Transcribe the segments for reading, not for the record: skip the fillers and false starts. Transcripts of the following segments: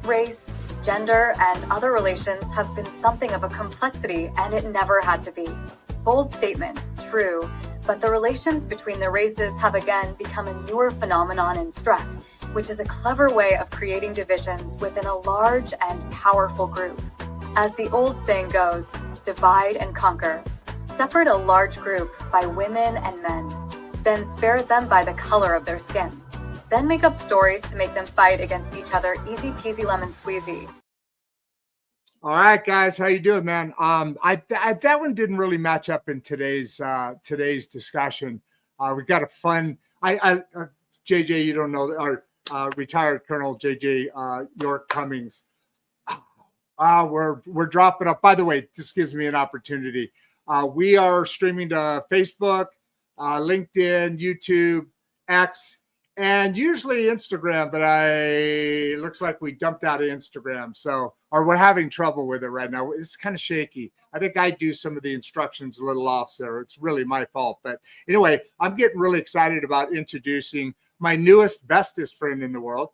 Race, gender, and other relations have been something of a complexity, and it never had to be. Bold statement, true, but the relations between the races have again become a newer phenomenon in stress, which is a clever way of creating divisions within a large and powerful group. As the old saying goes, divide and conquer. Separate a large group by women and men, then spare them by the color of their skin. Then make up stories to make them fight against each other, easy peasy lemon squeezy. All right, guys, how you doing, man? That one didn't really match up in today's discussion. We got a fun. JJ, you don't know our retired Colonel J.J. York Cummings. We're dropping up. By the way, this gives me an opportunity. We are streaming to Facebook, LinkedIn, YouTube, X, and usually Instagram, but it looks like we dumped out of Instagram. Or we're having trouble with it right now. It's kind of shaky. I think I do some of the instructions a little off, so it's really my fault. But anyway, I'm getting really excited about introducing my newest, bestest friend in the world,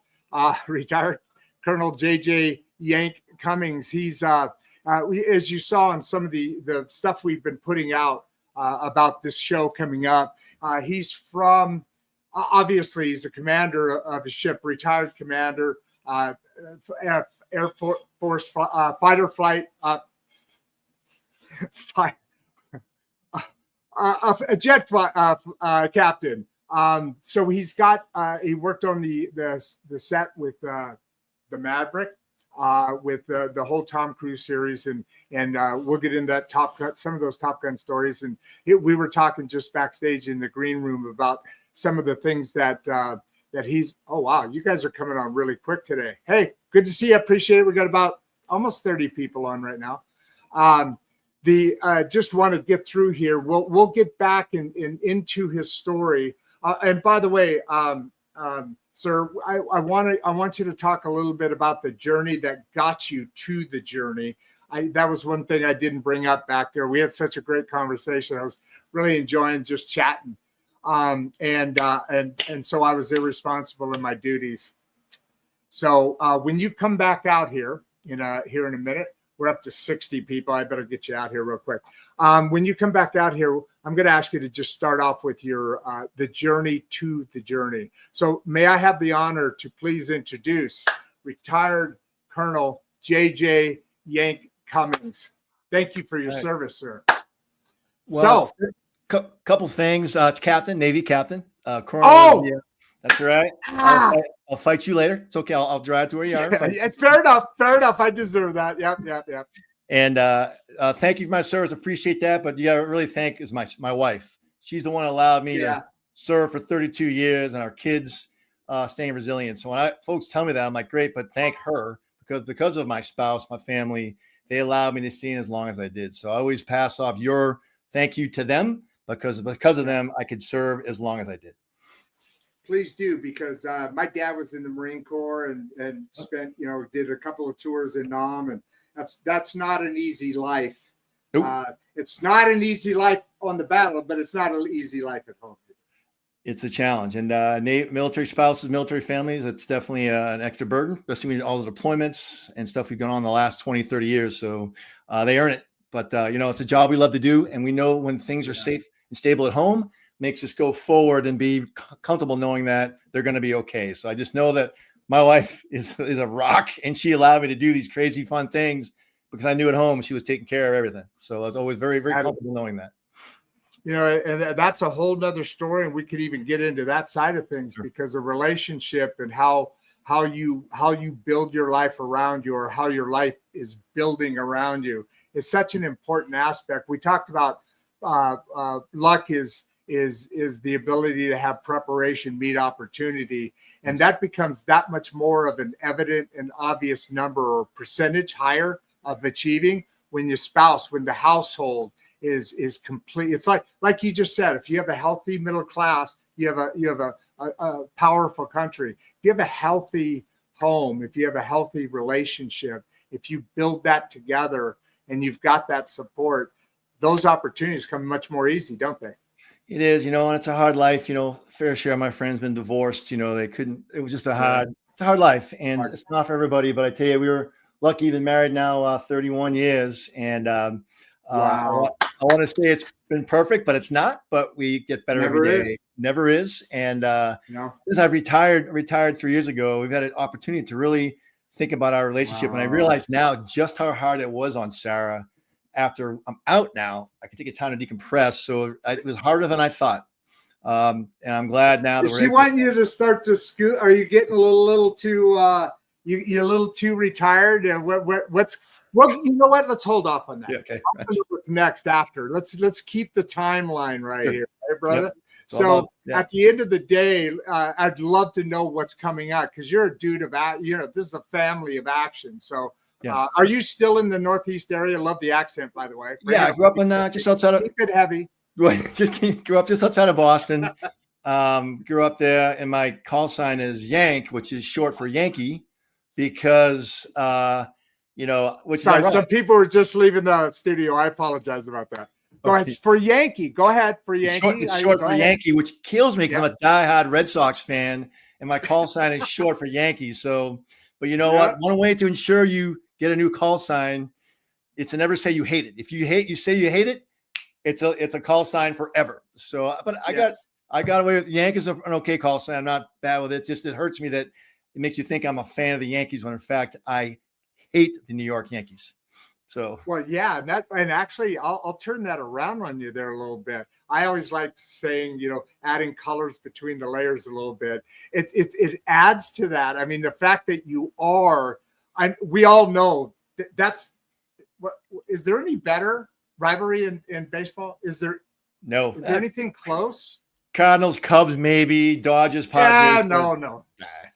retired Colonel J.J. Yank Cummings. He's, as you saw in some of the stuff we've been putting out about this show coming up, he's from, obviously, he's a commander of a ship, retired commander, Air Force fighter flight, a jet captain. So he's got he worked on the set with the Maverick, with the whole Tom Cruise series, and we'll get into that some of those Top Gun stories. And we were talking just backstage in the green room about some of the things that he's. Oh wow, you guys are coming on really quick today. Hey, good to see you. Appreciate it. We got about almost 30 people on right now. Just want to get through here. We'll get back into his story. And by the way, sir, I want you to talk a little bit about the journey that got you to the journey. That was one thing I didn't bring up back there. We had such a great conversation. I was really enjoying just chatting. And so I was irresponsible in my duties. So when you come back out here in a minute, we're up to 60 people. I better get you out here real quick. When you come back out here, I'm going to ask you to just start off with your the journey to the journey. So may I have the honor to please introduce retired Colonel J.J. Yank Cummings. Thank you for your service, sir. Well, couple things. It's Captain, Navy Captain. Colonel. Oh, yeah, that's right. I'll fight you later. It's okay. I'll drive to where you are. It's fair enough. Fair enough. I deserve that. Yep. And thank you for my service. Appreciate that. But yeah, I really thank is my wife. She's the one that allowed me to serve for 32 years, and our kids staying resilient. So when folks tell me that, I'm like, great, but thank her because of my spouse, my family, they allowed me to stay in as long as I did. So I always pass off your thank you to them because of them, I could serve as long as I did. Please do, because my dad was in the Marine Corps and spent, did a couple of tours in Nam, and that's not an easy life. Nope. It's not an easy life on the battle, but it's not an easy life at home. It's a challenge, and military spouses, military families, it's definitely an extra burden, especially with all the deployments and stuff we've gone on the last 20, 30 years. So they earn it, but it's a job we love to do. And we know when things are safe and stable at home, makes us go forward and be comfortable knowing that they're going to be okay. So I just know that my wife is a rock, and she allowed me to do these crazy fun things because I knew at home she was taking care of everything. So I was always very, very comfortable knowing that. And that's a whole nother story, and we could even get into that side of things because a relationship and how you build your life around you, or how your life is building around you, is such an important aspect. We talked about luck is the ability to have preparation meet opportunity. And that becomes that much more of an evident and obvious number or percentage higher of achieving when the household is complete. It's like you just said, if you have a healthy middle class, you have a powerful country. If you have a healthy home, if you have a healthy relationship, if you build that together and you've got that support, those opportunities come much more easy, don't they? It is, and it's a hard life, fair share of my friends been divorced, it was just a it's a hard life, and it's not for everybody. But I tell you, we were lucky, been married now 31 years, and Wow. I want to say it's been perfect, but it's not. But we get better Never every is. day. Never is. And No. since I've retired 3 years ago, we've had an opportunity to really think about our relationship. And I realize now just how hard it was on Sarah. After I'm out now, I can take a time to decompress. So it was harder than I thought. And I'm glad now that Does she want you to start to scoot? Are you getting a little too you're a little too retired? And what's you know what? Let's hold off on that. Yeah, okay. What's next after? Let's keep the timeline right here, right, brother? Yep. So at the end of the day, I'd love to know what's coming out, because you're a dude of this is a family of action. So yes. Are you still in the Northeast area? Love the accent, by the way. Yeah, I grew up in just outside of keep it heavy. Grew up just outside of Boston. Grew up there, and my call sign is Yank, which is short for Yankee, because some people were just leaving the studio. I apologize about that. Go ahead. For Yankee. Go ahead for Yankee. It's short for Yankee, which kills me because I'm a diehard Red Sox fan, and my call sign is short for Yankee. So, but you know what? One way to ensure you get a new call sign, it's to never say you hate it. If you say you hate it, it's a call sign forever. So, but I got away with Yank is an okay call sign. I'm not bad with it. Just it hurts me that it makes you think I'm a fan of the Yankees when in fact I hate the New York Yankees. So and actually I'll turn that around on you there a little bit. I always like saying, adding colors between the layers a little bit. It adds to that. I mean, the fact that we all know that's what is there any better rivalry in baseball? Is there anything close? Cardinals, Cubs, maybe Dodgers, Padres. Yeah, no.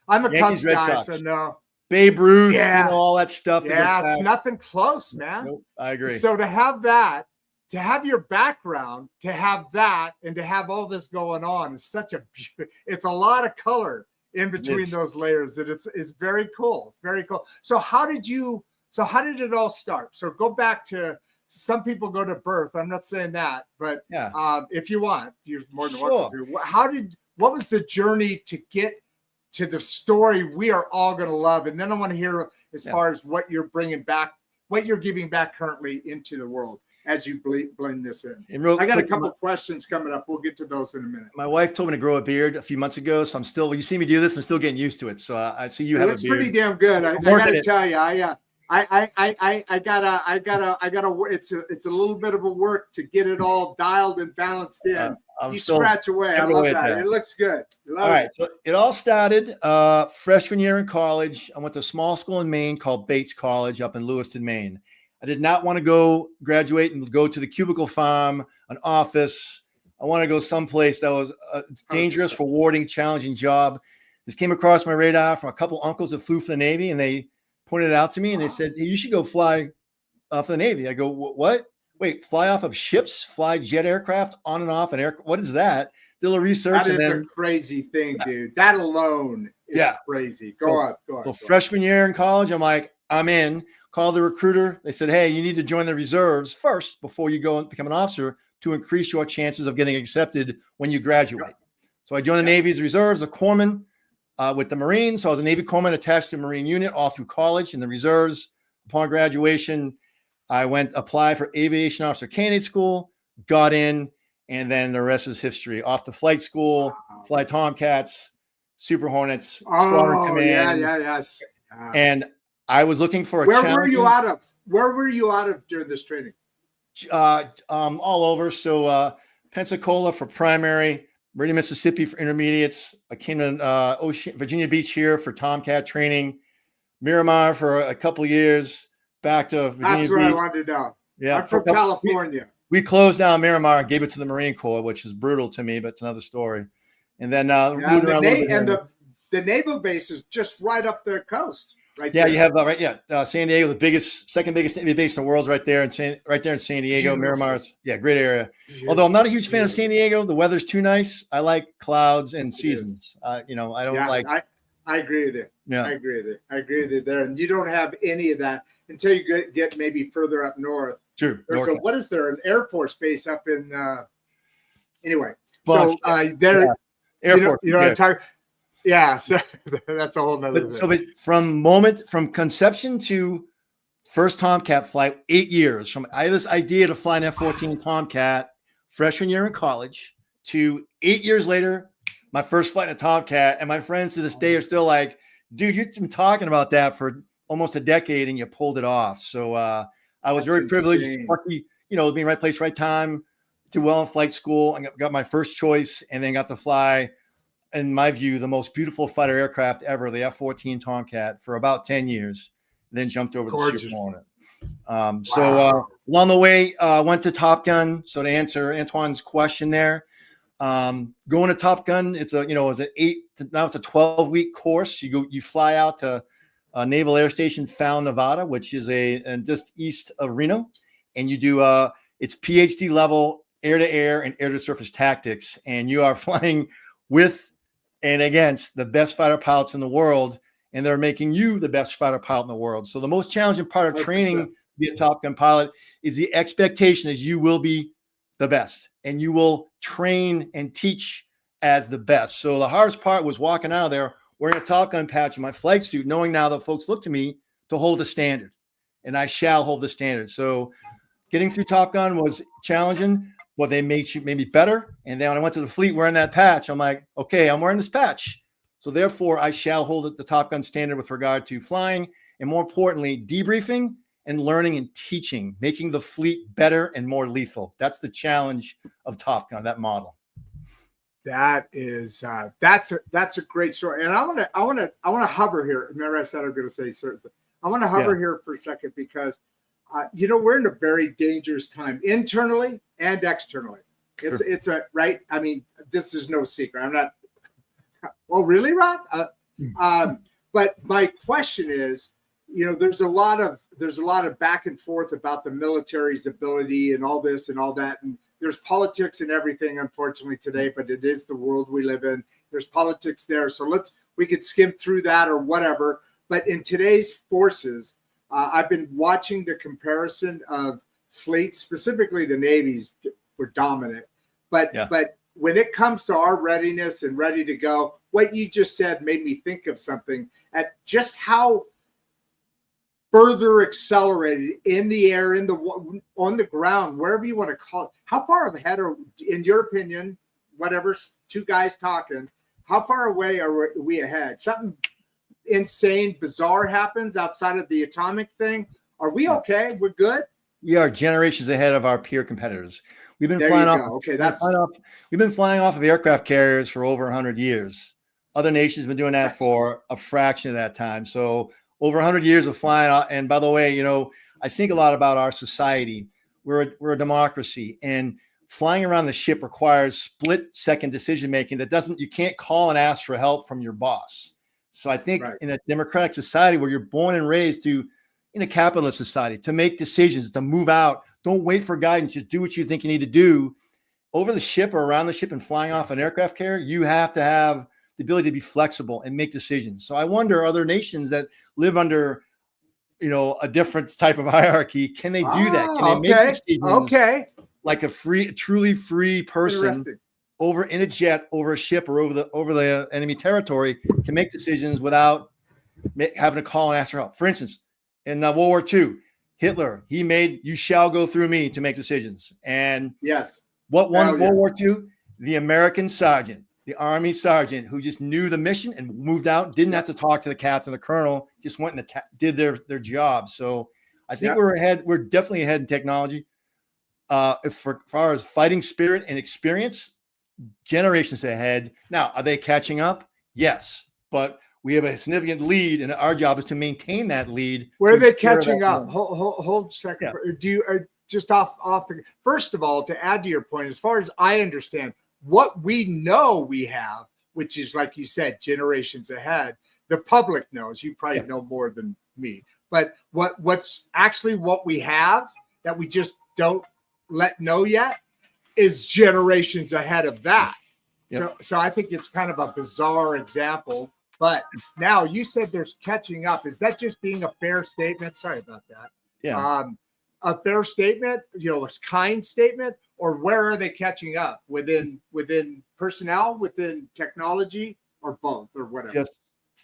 I'm a Yankees, Cubs guy, so no. Babe Ruth, all that stuff. Yeah, it's nothing close, man. Nope, I agree. So to have that, to have your background, to have that, and to have all this going on is it's a lot of color in between those layers, and it's very cool, very cool. So how did it all start? So go back to. Some people go to birth. I'm not saying that, but if you want, you're more than welcome to. What was the journey to get to the story we are all going to love? And then I want to hear as far as what you're bringing back, what you're giving back currently into the world as you blend this in. I got a couple questions coming up. We'll get to those in a minute. My wife told me to grow a beard a few months ago, so you see me do this, I'm still getting used to it. So I see you have a beard. It's pretty damn good. I got to tell you, I gotta. It's a little bit of a work to get it all dialed and balanced in. You scratch away. I love that. It looks good. All right. So it all started freshman year in college. I went to a small school in Maine called Bates College up in Lewiston, Maine. I did not want to graduate and go to the cubicle farm, an office. I want to go someplace that was a dangerous, rewarding, challenging job. This came across my radar from a couple uncles that flew for the Navy, and they pointed it out to me, and they said, hey, you should go fly off the Navy. I go, what? Wait, fly off of ships, fly jet aircraft on and off an air. What is that? Did a little research. That is a crazy thing, dude. That alone is crazy. Go on. So freshman year in college, I'm like, I'm in. Called the recruiter. They said, hey, you need to join the reserves first before you go and become an officer to increase your chances of getting accepted when you graduate. So I joined the Navy's reserves, a corpsman. With the Marines. So I was a Navy corpsman attached to a Marine unit all through college in the reserves. Upon graduation, I applied for aviation officer candidate school, got in, and then the rest is history. Off to flight school, fly Tomcats, Super Hornets, Squadron Command. Yes. And I was looking for a challenge. Where were you out of during this training? All over. So Pensacola for primary, Readiness, Mississippi for intermediates. I came to Virginia Beach here for Tomcat training. Miramar for a couple of years. Back to Virginia Beach. That's what I wanted to know. Yeah, I'm from California. We closed down Miramar and gave it to the Marine Corps, which is brutal to me, but it's another story. And then the naval base is just right up the coast. Right there. You have San Diego, the second biggest Navy base in the world, is right there in San Diego. Beautiful. Miramar's, great area. Beautiful. Although I'm not a huge fan of San Diego, the weather's too nice. I like clouds and seasons. I don't like. I agree with it. Yeah, I agree with it there, and you don't have any of that until you get maybe further up north. True. What is there? An Air Force base up in? Anyway, Air Force. I'm talking. Yeah, so that's a whole nother But thing. from conception to first Tomcat flight, 8 years. From I had this idea to fly an F-14 Tomcat freshman year in college to 8 years later, my first flight in a Tomcat. And my friends to this day are still like, dude, you've been talking about that for almost a decade and you pulled it off. So I was very privileged, lucky, being right place, right time, did well in flight school. I got my first choice and then got to fly, in my view, the most beautiful fighter aircraft ever, the F-14 Tomcat, for about 10 years, then jumped over the Super Hornet. So along the way, went to Top Gun. So to answer Antoine's question there, going to Top Gun, it's a 12-week course. You fly out to Naval Air Station Found, Nevada, which is just east of Reno, and you do it's PhD level air-to-air and air-to-surface tactics, and you are flying with and against the best fighter pilots in the world, and they're making you the best fighter pilot in the world. So the most challenging part of training to be a Top Gun pilot is the expectation is you will be the best, and you will train and teach as the best. So the hardest part was walking out of there wearing a Top Gun patch in my flight suit, knowing now that folks look to me to hold the standard, and I shall hold the standard. So getting through Top Gun was challenging, but they made me better. And then when I went to the fleet wearing that patch, I'm like, okay, I'm wearing this patch. So therefore, I shall hold the Top Gun standard with regard to flying, and more importantly, debriefing and learning and teaching, making the fleet better and more lethal. That's the challenge of Top Gun, that model. That is that's a great story. And I want to hover here. Remember I said I'm going to say certain things. I want to hover here for a second because we're in a very dangerous time internally and externally. It's a right. I mean, this is no secret. I'm not. Oh, really, Rodd? But my question is, there's a lot of back and forth about the military's ability and all this and all that, and there's politics and everything, unfortunately, today. But it is the world we live in. There's politics there, so we could skim through that or whatever. But in today's forces, I've been watching the comparison of fleets, specifically the Navy's were dominant, but when it comes to our readiness and ready to go, what you just said made me think of something at just how further accelerated in the air, on the ground, wherever you want to call it. How far ahead are, in your opinion, whatever, two guys talking, how far away are we ahead? Something insane, bizarre happens outside of the atomic thing. Are we okay? We're good? We are generations ahead of our peer competitors. We've been flying off. We've been flying off of aircraft carriers for over 100 years. Other nations have been doing that for a fraction of that time. So over 100 years of flying. And by the way, I think a lot about our society. We're a democracy, and flying around the ship requires split-second decision-making you can't call and ask for help from your boss. So I think in a democratic society where you're born and raised in a capitalist society, to make decisions, to move out, don't wait for guidance, just do what you think you need to do over the ship or around the ship and flying off an aircraft carrier. You have to have the ability to be flexible and make decisions. So I wonder, other nations that live under, a different type of hierarchy, can they do that? Can they make decisions like a truly free person over in a jet, over a ship, or over the enemy territory, can make decisions without having to call and ask for help? For instance, in World War II, Hitler, he made "you shall go through me" to make decisions. And what won World War II? The American sergeant, the Army sergeant, who just knew the mission and moved out, didn't have to talk to the captain, the colonel, just went and did their job. So I think we're ahead. We're definitely ahead in technology. As far as fighting spirit and experience, generations ahead. Now, are they catching up? Yes, but we have a significant lead, and our job is to maintain that lead. Where are they catching up? Hold a second. Yeah. Do you just off the first of all, to add to your point, as far as I understand, what we know we have, which is like you said, generations ahead. The public knows. You probably know more than me. But what's actually what we have that we just don't know yet is generations ahead of that. Yep. So I think it's kind of a bizarre example. But now you said there's catching up. Is that just being a fair statement? Sorry about that. Yeah. A fair statement, a kind statement, or where are they catching up within personnel, within technology, or both or whatever? Just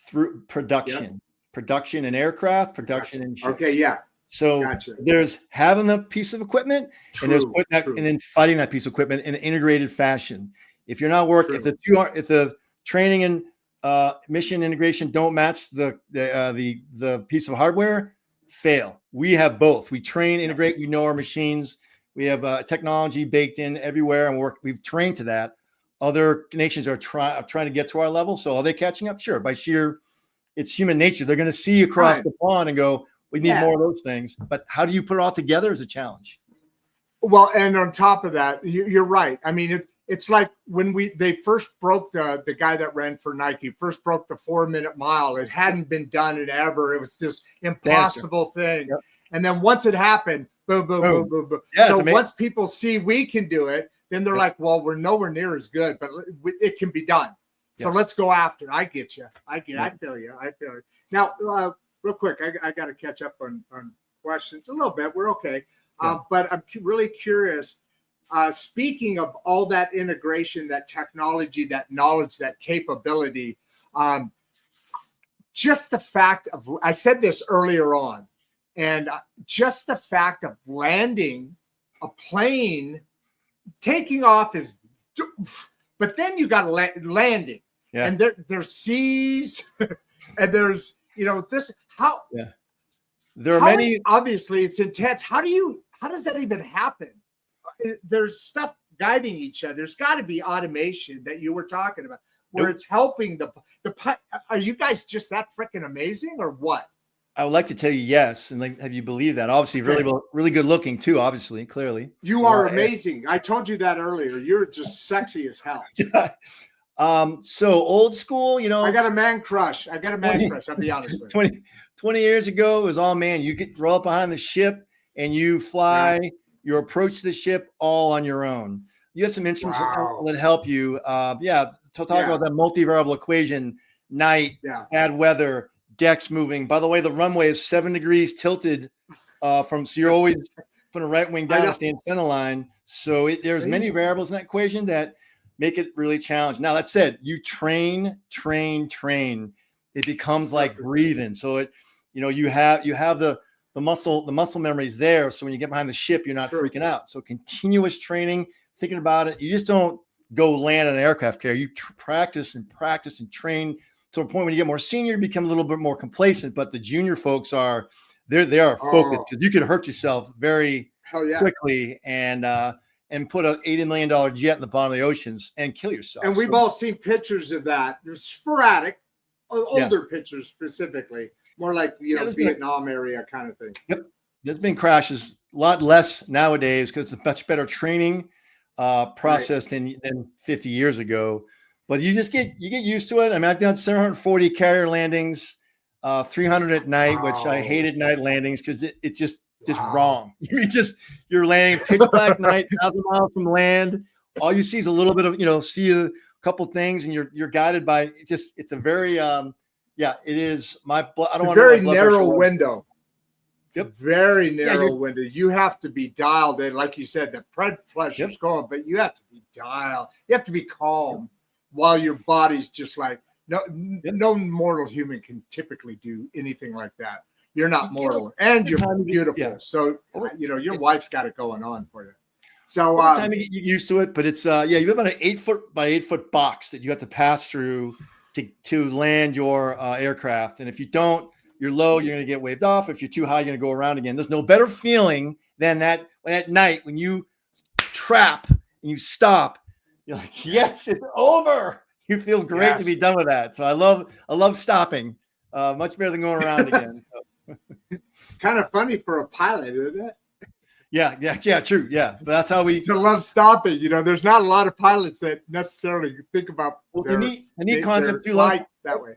through production, Yes. production in aircraft, production in ships. Okay, yeah. So Gotcha. there's having a piece of equipment and there's True, putting that, true. and then fighting that piece of equipment in an integrated fashion. If you're not working, True. if the training and mission integration don't match the piece of hardware, fail. We have both. We train, integrate. We know our machines. We have technology baked in everywhere, and we've trained to that. Other nations are trying to get to our level. So are they catching up? Sure. By sheer, it's human nature. They're going to see across Right. the pond and go, we need more of those things. But how do you put it all together is a challenge. Well, and on top of that, you're right. I mean, it's like when they first broke the guy that ran for Nike, first broke the 4-minute mile. It hadn't been done in ever. It was this impossible thing. Yep. And then once it happened, boom, boom, boom, boom, boom. Yeah, so once people see we can do it, then they're like, well, we're nowhere near as good, but it can be done. So let's go after it. I get you. I feel you. I feel you. Now, real quick, I got to catch up on questions a little bit. We're okay. But I'm really curious. Speaking of all that integration, that technology, that knowledge, that capability, just the fact of, I said this earlier on, and just the fact of landing a plane, taking off is, but then you got landing, and there's seas, and there's, this, how, there are many, obviously it's intense. How does that even happen? There's stuff guiding each other. There's got to be automation that you were talking about where it's helping the are you guys just that freaking amazing or what? I would like to tell you yes, and have you believe that? Obviously, really good looking too. Obviously, clearly, you are amazing. I told you that earlier. You're just sexy as hell. So old school, I got a man crush. I'll be honest with you. 20 years ago, it was all man. You could roll up behind the ship and you fly. You approach the ship all on your own. You have some instruments that help you. To talk about that multivariable equation, night, bad weather, decks moving. By the way, the runway is 7 degrees tilted so you're always putting a right wing down to stay in center line. So there's many variables in that equation that make it really challenging. Now, that said, you train. It becomes like breathing. So you have the muscle memory is there. So when you get behind the ship, you're not freaking out. So continuous training, thinking about it. You just don't go land an aircraft carrier. You practice and train to a point when you get more senior, you become a little bit more complacent. But the junior folks they are focused because you could hurt yourself very quickly and put an $80 million jet in the bottom of the oceans and kill yourself. And we've all seen pictures of that. They're sporadic, older pictures specifically. More like, Vietnam area kind of thing. Yep. There's been crashes a lot less nowadays because it's a much better training process than 50 years ago. But you get used to it. I mean, I've done 740 carrier landings, 300 at night, which I hated night landings because it's just wrong. You're landing pitch black night, 1,000 miles from land. All you see is a little bit of, see a couple things and you're guided by it's a very, it is I don't want to very narrow window. It's a very narrow window. You have to be dialed in. Like you said, the blood pressure's going, but you have to be dialed. You have to be calm while your body's just like, no mortal human can typically do anything like that. You're not mortal and you're beautiful. Yeah. So, your wife's got it going on for you. So, time you get used to it, but it's, you have about an 8-foot by 8-foot box that you have to pass through to land your aircraft. And if you don't, you're low, you're going to get waved off. If you're too high, you're going to go around again. There's no better feeling than that when at night, when you trap and you stop, you're like, yes, it's over. You feel great to be done with that. So I love stopping much better than going around again. Kind of funny for a pilot, isn't it? Yeah, true. Yeah, but that's how to love stopping. There's not a lot of pilots that necessarily think about the neat concept too. Like that way.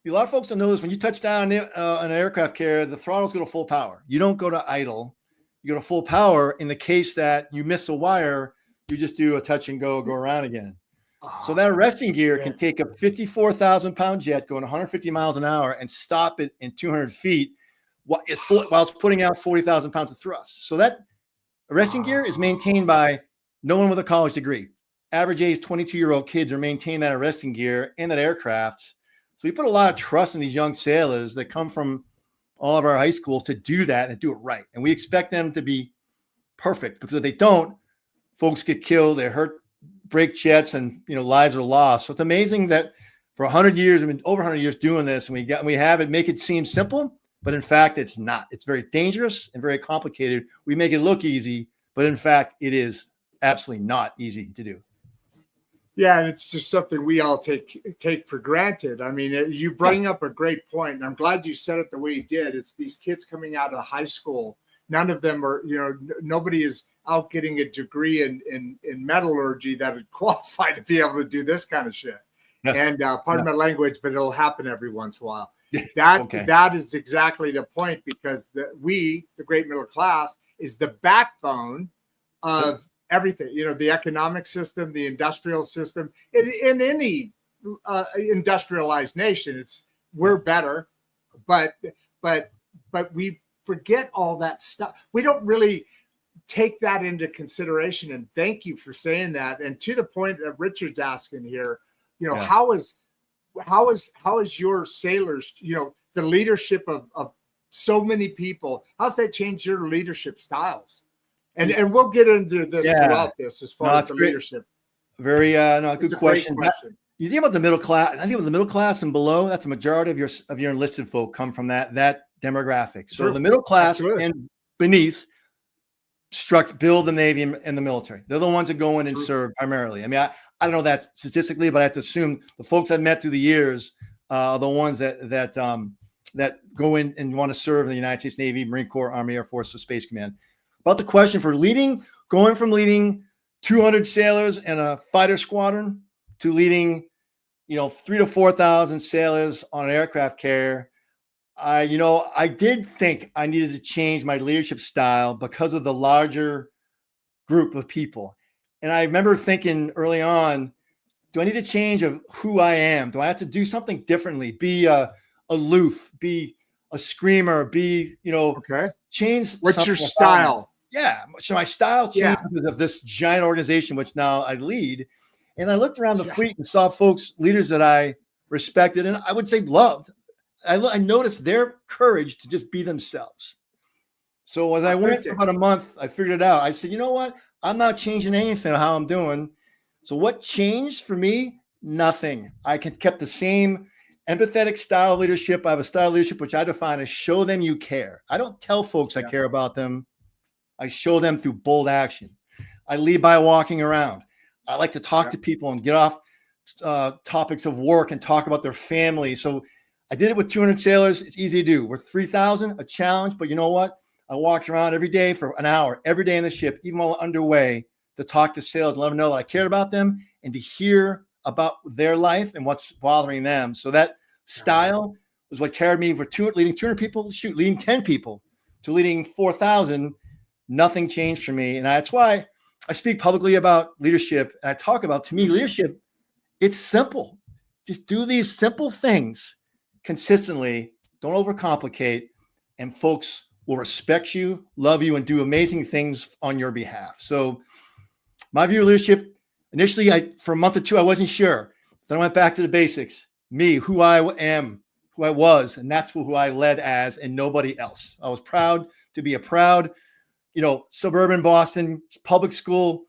A lot of folks don't know this. When you touch down an aircraft carrier, the throttles go to full power. You don't go to idle. You go to full power. In the case that you miss a wire, you just do a touch and go around again. So that arresting gear can take a 54,000-pound jet going 150 miles an hour and stop it in 200 feet while it's putting out 40,000 pounds of thrust. So that arresting gear is maintained by no one with a college degree. average age 22-year-old kids are maintaining that arresting gear in that aircraft. So we put a lot of trust in these young sailors that come from all of our high schools to do that and do it right. And we expect them to be perfect, because if they don't, folks get killed, they're hurt, break jets, and lives are lost. So it's amazing that for 100 years, I mean, over 100 years doing this, and we have it make it seem simple, but in fact, it's not. It's very dangerous and very complicated. We make it look easy, but in fact, it is absolutely not easy to do. Yeah, and it's just something we all take for granted. I mean, you bring up a great point, and I'm glad you said it the way you did. It's these kids coming out of high school. None of them are, nobody is out getting a degree in metallurgy that would qualify to be able to do this kind of shit. Yeah. And pardon my language, but it'll happen every once in a while. That is exactly the point, because the great middle class, is the backbone of everything. The economic system, the industrial system. In any industrialized nation, we're better, but we forget all that stuff. We don't really take that into consideration. And thank you for saying that. And to the point that Richard's asking here, how is your sailors, the leadership of so many people, how's that changed your leadership styles? And we'll get into this throughout this as far as the leadership. Very good question. You think about the middle class. I think about the middle class and below. That's the majority of your enlisted folk come from that demographic. So the middle class and beneath build the Navy and the military. They're the ones that go in and serve primarily. I mean, I don't know that statistically, but I have to assume the folks I've met through the years are the ones that go in and want to serve in the United States Navy, Marine Corps, Army, Air Force, or Space Command. About the question for going from leading 200 sailors and a fighter squadron to leading, 3,000 to 4,000 sailors on an aircraft carrier. I did think I needed to change my leadership style because of the larger group of people. And I remember thinking early on, do I need to change of who I am? Do I have to do something differently? Be aloof, be a screamer, change. What's your style? Yeah. So my style changed because of this giant organization, which now I lead. And I looked around the fleet and saw leaders that I respected and I would say loved. I noticed their courage to just be themselves. So as I went for about a month, I figured it out. I said, you know what? I'm not changing anything how I'm doing. So what changed for me? Nothing. I kept the same empathetic style of leadership. I have a style of leadership which I define as show them you care. I don't tell folks I care about them. I show them through bold action. I lead by walking around. I like to talk to people and get off topics of work and talk about their family. So I did it with 200 sailors. It's easy to do. We're 3,000, a challenge, but you know what? I walked around every day for an hour, every day in the ship, even while underway, to talk to sailors and let them know that I cared about them and to hear about their life and what's bothering them. So that style was what carried me for leading 200 people, leading 10 people to leading 4,000. Nothing changed for me. And that's why I speak publicly about leadership. And I talk about, to me, leadership, it's simple. Just do these simple things consistently. Don't overcomplicate. And folks will respect you, love you, and do amazing things on your behalf. So my view of leadership, initially, for a month or two, I wasn't sure. Then I went back to the basics. Me, who I am, who I was, and that's who I led as and nobody else. I was proud to be a proud, suburban Boston public school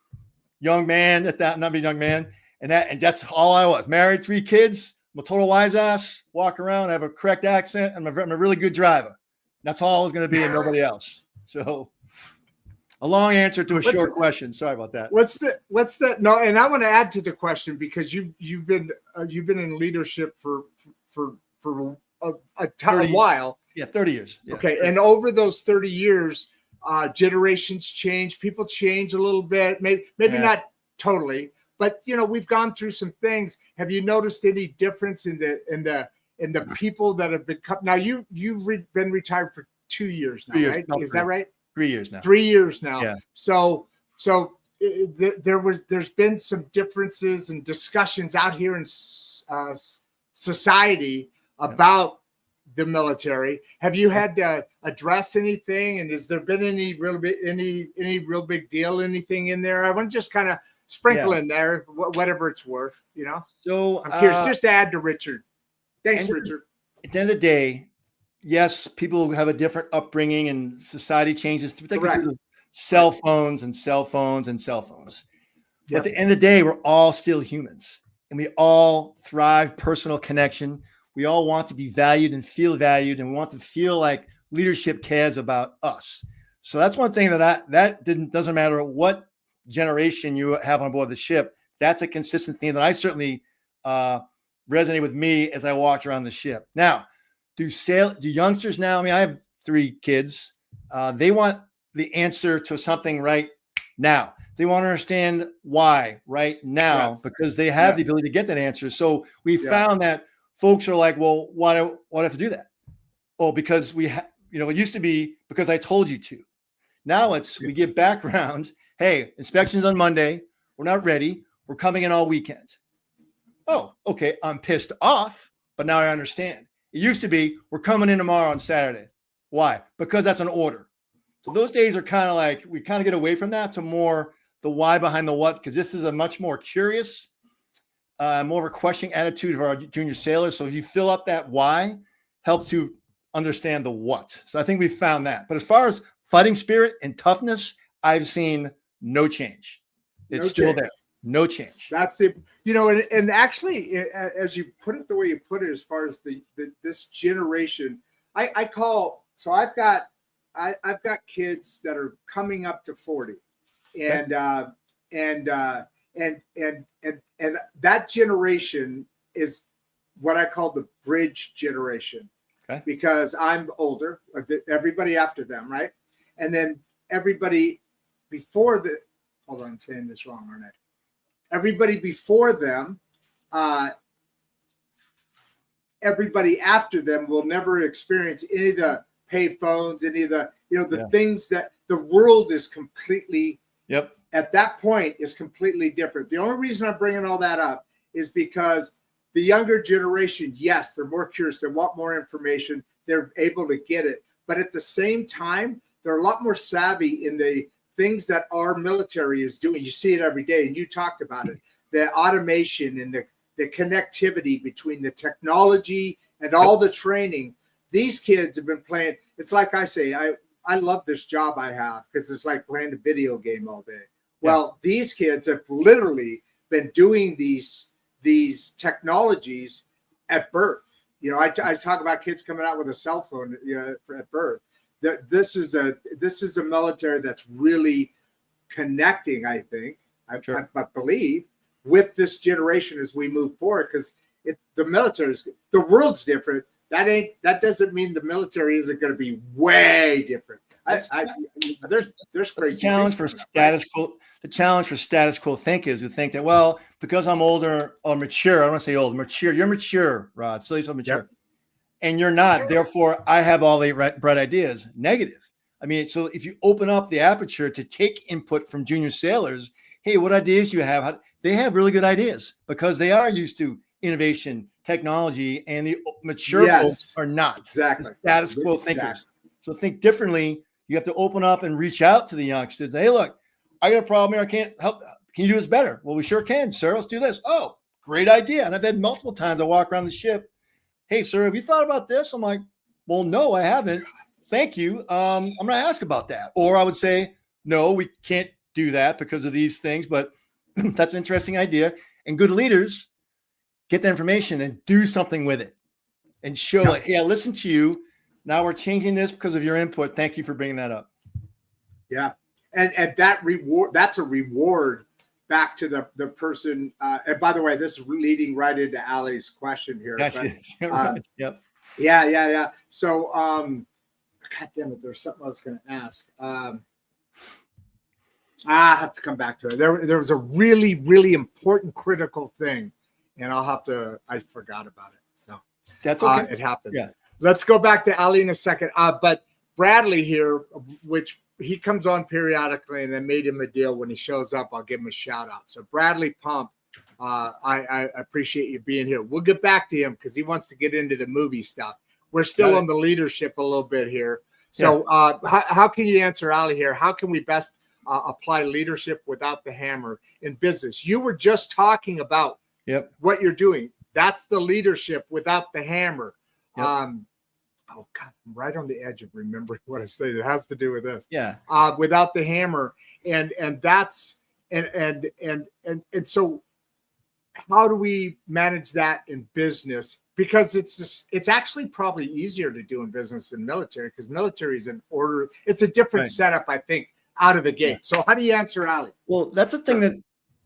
young man not a young man. And that's all I was. Married, 3 kids. I'm a total wise ass. Walk around, I have a correct accent. I'm a really good driver. That's all I was going to be and nobody else. So a long answer to a short question. Sorry about that. What's that? No, and I want to add to the question because you've been in leadership for a while. Yeah, 30 years. Yeah, okay, 30. And over those 30 years, generations change. People change a little bit. Maybe not totally, but we've gone through some things. Have you noticed any difference in the people that have been now? You've been retired for 2 years now, right? Is that right? 3 years now. 3 years now. Yeah. So there's been some differences and discussions out here in society about the military. Have you had to address anything? And has there been any real big deal, anything in there? I want to just kind of sprinkle in there, whatever it's worth, So I'm curious, just to add to Richard. Thanks, Richard. At the end of the day, yes, people have a different upbringing and society changes. Cell phones and cell phones and cell phones. But at the end of the day, we're all still humans, and we all thrive personal connection. We all want to be valued and feel valued, and we want to feel like leadership cares about us. So that's one thing doesn't matter what generation you have on board the ship. That's a consistent theme that I certainly resonate with me as I walked around the ship. Now, do youngsters now? I mean, I have 3 kids. They want the answer to something right now. They want to understand why right now because they have the ability to get that answer. So we found that folks are like, well, why do I have to do that? Oh, because it used to be because I told you to. Now we give background. Hey, inspection's on Monday. We're not ready. We're coming in all weekend. Oh, okay. I'm pissed off, but now I understand. It used to be we're coming in tomorrow on Saturday. Why? Because that's an order. So those days are kind of like we kind of get away from that to more the why behind the what, because this is a much more curious, more of a questioning attitude of our junior sailors. So if you fill up that why, helps you understand the what. So I think we found that. But as far as fighting spirit and toughness, I've seen no change. It's still there. No change. That's and actually, as you put it the way you put it, as far as this generation, I've got kids that are coming up to 40, and that generation is what I call the bridge generation, because I'm older, everybody after them, right? And then everybody before hold on, I'm saying this wrong, aren't I? Everybody before them, everybody after them will never experience any of the pay phones, any of the, things that the world is completely, at that point is completely different. The only reason I'm bringing all that up is because the younger generation, yes, they're more curious. They want more information. They're able to get it. But at the same time, they're a lot more savvy in the things that our military is doing. You see it every day, and you talked about it. The automation and the connectivity between the technology and all the training. These kids have been playing. It's like I say, I love this job I have because it's like playing a video game all day. Well, these kids have literally been doing these technologies at birth. I talk about kids coming out with a cell phone at birth. This is a military that's really connecting, I think, I believe, with this generation as we move forward, because the world's different. That doesn't mean the military isn't going to be way different. There's crazy challenge for status quo. The challenge for status quo thinkers who think that, well, because I'm older or mature, I don't want to say old, mature. You're mature, Rod. Still so mature. And you're not. Therefore, I have all the bright ideas. Negative. I mean, so if you open up the aperture to take input from junior sailors, hey, what ideas do you have? They have really good ideas because they are used to innovation, technology, and the mature folks are not. Exactly. The status quo thinkers. So think differently. You have to open up and reach out to the youngsters. Hey, look, I got a problem here. I can't help. Can you do this better? Well, we sure can, sir. Let's do this. Oh, great idea. And I've had multiple times I walk around the ship. Hey, sir, have you thought about this? I'm like, well, no, I haven't. Thank you. I'm going to ask about that. Or I would say, no, we can't do that because of these things, but that's an interesting idea. And good leaders get the information and do something with it and show like, hey, I listened to you. Now we're changing this because of your input. Thank you for bringing that up. Yeah. And that's a reward back to the person. And by the way, this is leading right into Allie's question here. Yes, right. Yep. Yeah. So, God damn it, there's something I was going to ask. I have to come back to it. There was a really, really important, critical thing, and I forgot about it. So that's okay. It happened. Yeah. Let's go back to Allie in a second. But Bradley here, which he comes on periodically, and I made him a deal. When he shows up, I'll give him a shout out. So Bradley Pump, I appreciate you being here. We'll get back to him because he wants to get into the movie stuff. We're still on the leadership a little bit here. So how can you answer Allie here? How can we best apply leadership without the hammer in business. You were just talking about what you're doing. That's the leadership without the hammer. Yep. Oh God, I'm right on the edge of remembering what I said. It has to do with this. Yeah. Without the hammer, and that's and so how do we manage that in business? Because it's actually probably easier to do in business than military, because military is an order. It's a different setup, I think, out of the gate. So how do you answer Ali? Well, that's the thing that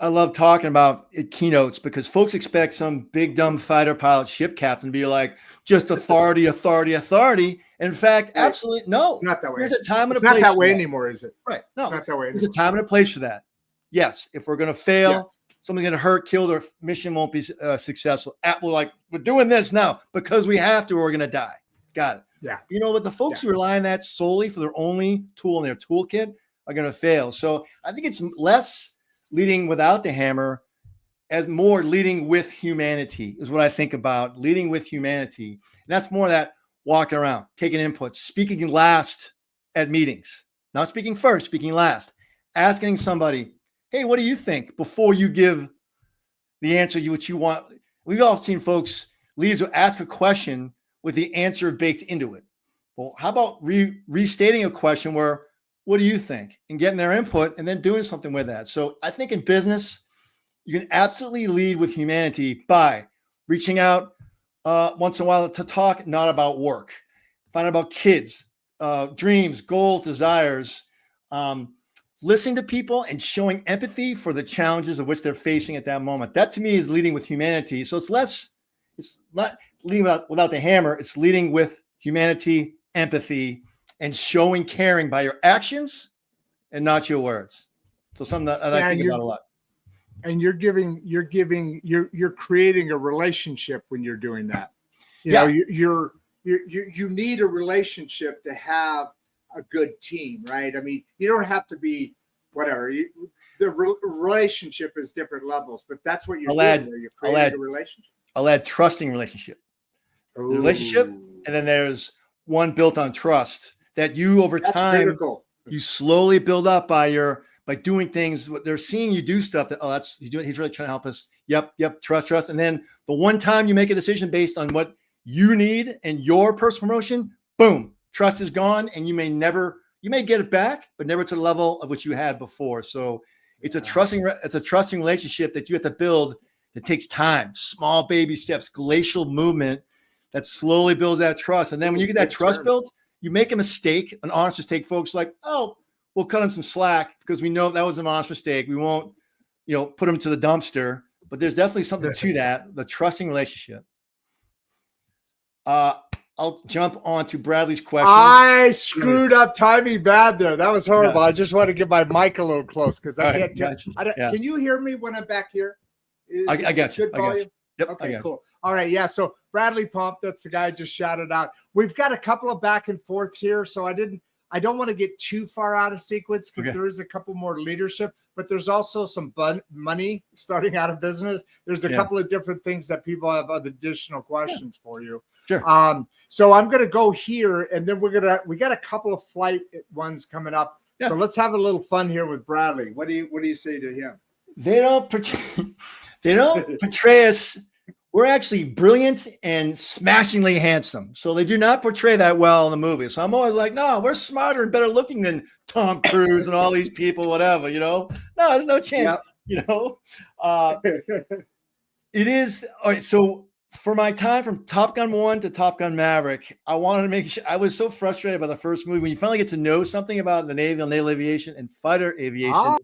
I love talking about at keynotes, because folks expect some big dumb fighter pilot ship captain to be like just authority. In fact, absolutely no. It's not that way. There's a time and a place. It's not that way anymore, is it? Right. No, it's not that way anymore. There's a time and a place for that. Yes, if we're going to fail, someone's going to hurt, killed, or mission won't be successful. We're doing this now because we have to, or we're going to die. Got it. Yeah. You know, but the folks who rely on that solely for their only tool in their toolkit are going to fail. So I think it's less leading without the hammer, as more leading with humanity is what I think about. Leading with humanity. And that's more that walking around, taking input, speaking last at meetings, not speaking first, speaking last, asking somebody, hey, what do you think, before you give the answer what you want. We've all seen folks, leaders, who ask a question with the answer baked into it. Well, how about restating a question where, what do you think? And getting their input and then doing something with that. So I think in business, you can absolutely lead with humanity by reaching out once in a while to talk, not about work, find out about kids, dreams, goals, desires, listening to people and showing empathy for the challenges of which they're facing at that moment. That to me is leading with humanity. So it's not leading without the hammer. It's leading with humanity, empathy, and showing caring by your actions and not your words. So something that I think about a lot. And you're creating a relationship when you're doing that. You need a relationship to have a good team, right? I mean, you don't have to be whatever. The relationship is different levels, but that's what you're doing there. You're creating a relationship. I'll add trusting relationship. Relationship, and then there's one built on trust that you over time critical. You slowly build up by doing things. They're seeing you do stuff that he's really trying to help us. Yep, trust. And then the one time you make a decision based on what you need and your personal promotion, boom, trust is gone, and you may get it back, but never to the level of which you had before. So it's a trusting relationship that you have to build. It takes time, small baby steps, glacial movement that slowly builds that trust. And then when you get that trust built, you make a mistake, an honest mistake. Folks like, oh, we'll cut him some slack because we know that was an honest mistake. We won't, put him to the dumpster. But there's definitely something to that, the trusting relationship. I'll jump on to Bradley's question. I screwed up timing bad there. That was horrible. I just want to get my mic a little close because I can't tell. Can you hear me when I'm back here? I got you. Good volume? Yep. Okay, cool. All right. Yeah. So Bradley Pump, that's the guy I just shouted out. We've got a couple of back and forths here. So I don't want to get too far out of sequence because there is a couple more leadership, but there's also some money starting out of business. There's a couple of different things that people have additional questions for you. Sure. So I'm going to go here, and then we got a couple of flight ones coming up. Yeah. So let's have a little fun here with Bradley. What do you say to him? They don't portray us. We're actually brilliant and smashingly handsome. So they do not portray that well in the movie. So I'm always like, no, we're smarter and better looking than Tom Cruise and all these people, whatever, No, there's no chance, It is. All right. So for my time from Top Gun 1 to Top Gun Maverick, I wanted to make sure. I was so frustrated by the first movie. When you finally get to know something about the Navy and naval aviation and fighter aviation,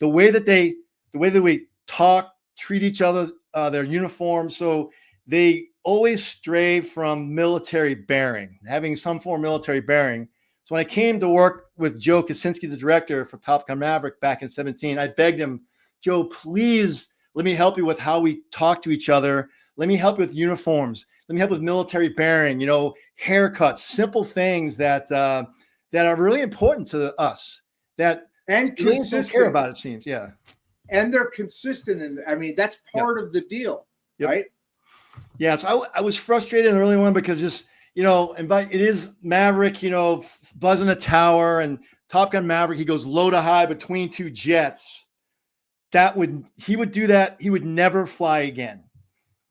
the way that we talk, treat each other, their uniforms. So they always stray from military bearing, having some form of military bearing. So when I came to work with Joe Kosinski, the director for Top Gun Maverick back in 2017, I begged him, Joe, please let me help you with how we talk to each other. Let me help you with uniforms. Let me help with military bearing, haircuts, simple things that are really important to us that and don't care about, it seems. Yeah. And they're consistent. That's part of the deal, right? Yeah. So I was frustrated in the early one because just, it is Maverick, buzzing the tower and Top Gun Maverick, he goes low to high between two jets. He would do that. He would never fly again.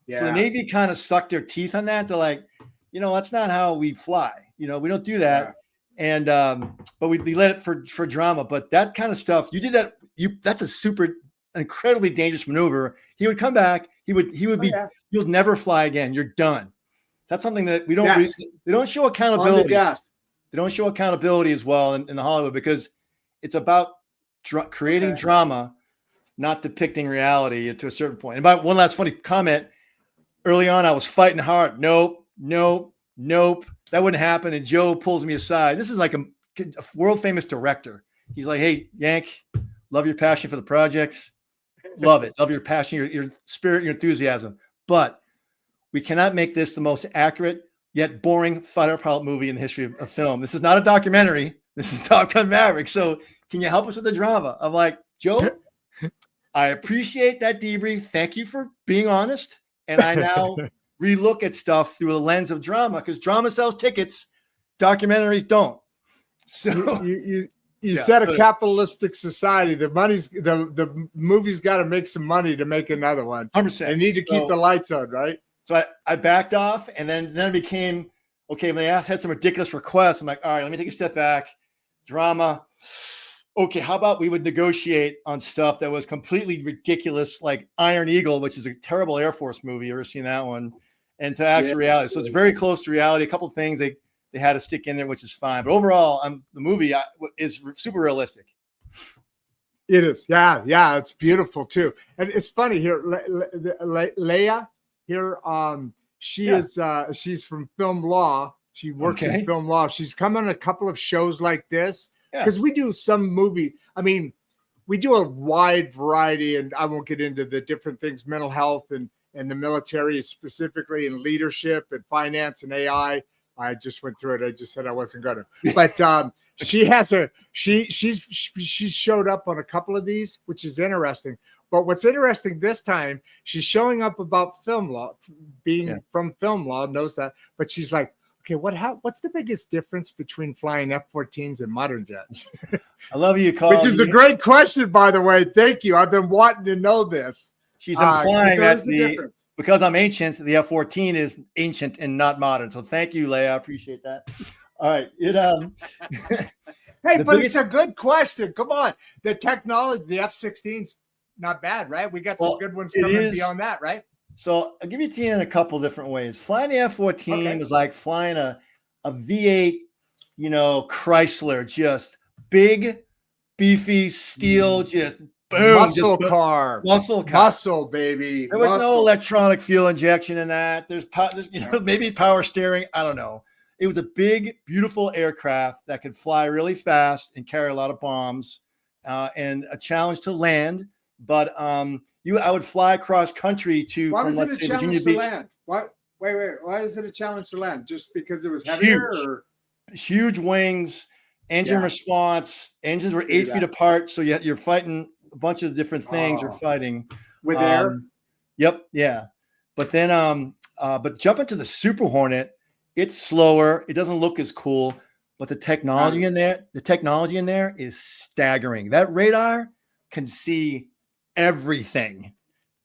Yeah. So the Navy kind of sucked their teeth on that. They're like, that's not how we fly. We don't do that. Yeah. And but we let it for drama. But that kind of stuff, you did that. That's a incredibly dangerous maneuver. He would come back. He would be. Yeah. You'll never fly again. You're done. That's something that we don't. Yes. They don't show accountability. They don't show accountability as well in the Hollywood, because it's about creating drama, not depicting reality to a certain point. And about one last funny comment. Early on, I was fighting hard. Nope. That wouldn't happen. And Joe pulls me aside. This is like a world famous director. He's like, hey, Yank, love your passion for the projects. Love it. Love your passion, your spirit, your enthusiasm. But we cannot make this the most accurate yet boring fighter pilot movie in the history of film. This is not a documentary. This is Top Gun Maverick. So can you help us with the drama? I'm like, Joe, I appreciate that debrief. Thank you for being honest. And I now relook at stuff through a lens of drama, because drama sells tickets, documentaries don't. So you said a capitalistic society. The movie's got to make some money to make another one. 100%. They need to keep the lights on, right? So I backed off, and then it became okay. When they had some ridiculous requests, I'm like, all right, let me take a step back. Drama. Okay, how about we would negotiate on stuff that was completely ridiculous, like Iron Eagle, which is a terrible Air Force movie. You ever seen that one? And to actual reality. So it's very close to reality. A couple of things they had to stick in there, which is fine. But overall, the movie is super realistic. It is. Yeah. It's beautiful too. And it's funny here, Leia here, she's from film law. She works in film law. She's come on a couple of shows like this. Because we do some movie. I mean, we do a wide variety, and I won't get into the different things, mental health and the military specifically, and leadership and finance and AI. I just went through it. I just said I wasn't going to. But she's showed up on a couple of these, which is interesting. But what's interesting this time, she's showing up about film law, being from film law, knows that. But she's like, okay, what's the biggest difference between flying F-14s and modern jets? I love you, Carl. Which is a great question, by the way. Thank you. I've been wanting to know this. She's implying that because I'm ancient, the F-14 is ancient and not modern. So thank you, Leia. I appreciate that. All right. Hey, but it's a good question. Come on. The technology, the F-16's not bad, right? We got some good ones coming beyond that, right? So I'll give it to you in a couple different ways. Flying the F-14 was like flying a V8, Chrysler, just big, beefy steel, just boom. Muscle, baby. There was no electronic fuel injection in that. There's maybe power steering. I don't know. It was a big, beautiful aircraft that could fly really fast and carry a lot of bombs, and a challenge to land. But I would fly across country from, let's say, Virginia Beach. Land? Wait. Why is it a challenge to land? Just because it was heavier? Huge wings, engine response. Engines were 8 feet apart, so you're fighting a bunch of different things. You're fighting with air. Yep, yeah. But then, but jump into the Super Hornet. It's slower. It doesn't look as cool, but the technology in there is staggering. That radar can see everything.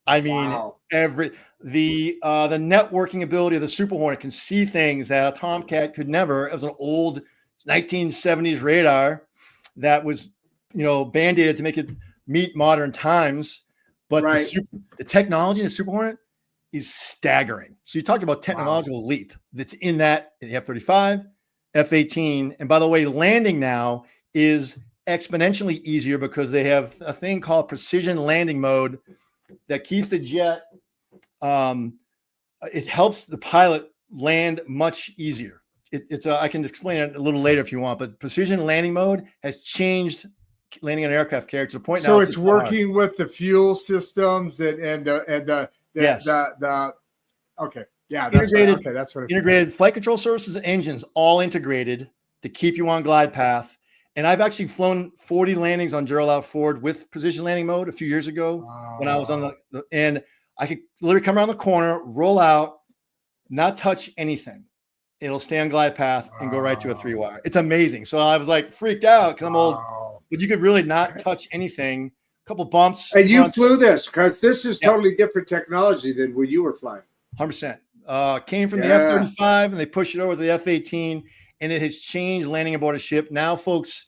I mean, the networking ability of the Super Hornet can see things that a Tomcat could never. It was an old 1970s radar that was, band-aided to make it meet modern times. But the technology in the Super Hornet is staggering. So you talked about technological leap that's in that the F-35, F-18, and by the way, landing now is exponentially easier because they have a thing called precision landing mode that keeps the jet. It helps the pilot land much easier. I can explain it a little later if you want, but precision landing mode has changed landing an aircraft carrier to the point now. So it's working with the fuel systems and the okay. Yeah, that's what integrated flight control services and engines all integrated to keep you on glide path. And I've actually flown 40 landings on Gerald Out Ford with precision landing mode a few years ago when I was on and I could literally come around the corner, roll out, not touch anything. It'll stay on glide path and go right to a 3-wire. It's amazing. So I was like freaked out because I'm old, but you could really not touch anything. A couple bumps. And you flew this because this is totally different technology than when you were flying. 100%. Came from the F-35 and they pushed it over to the F-18, and it has changed landing aboard a ship. Now, folks,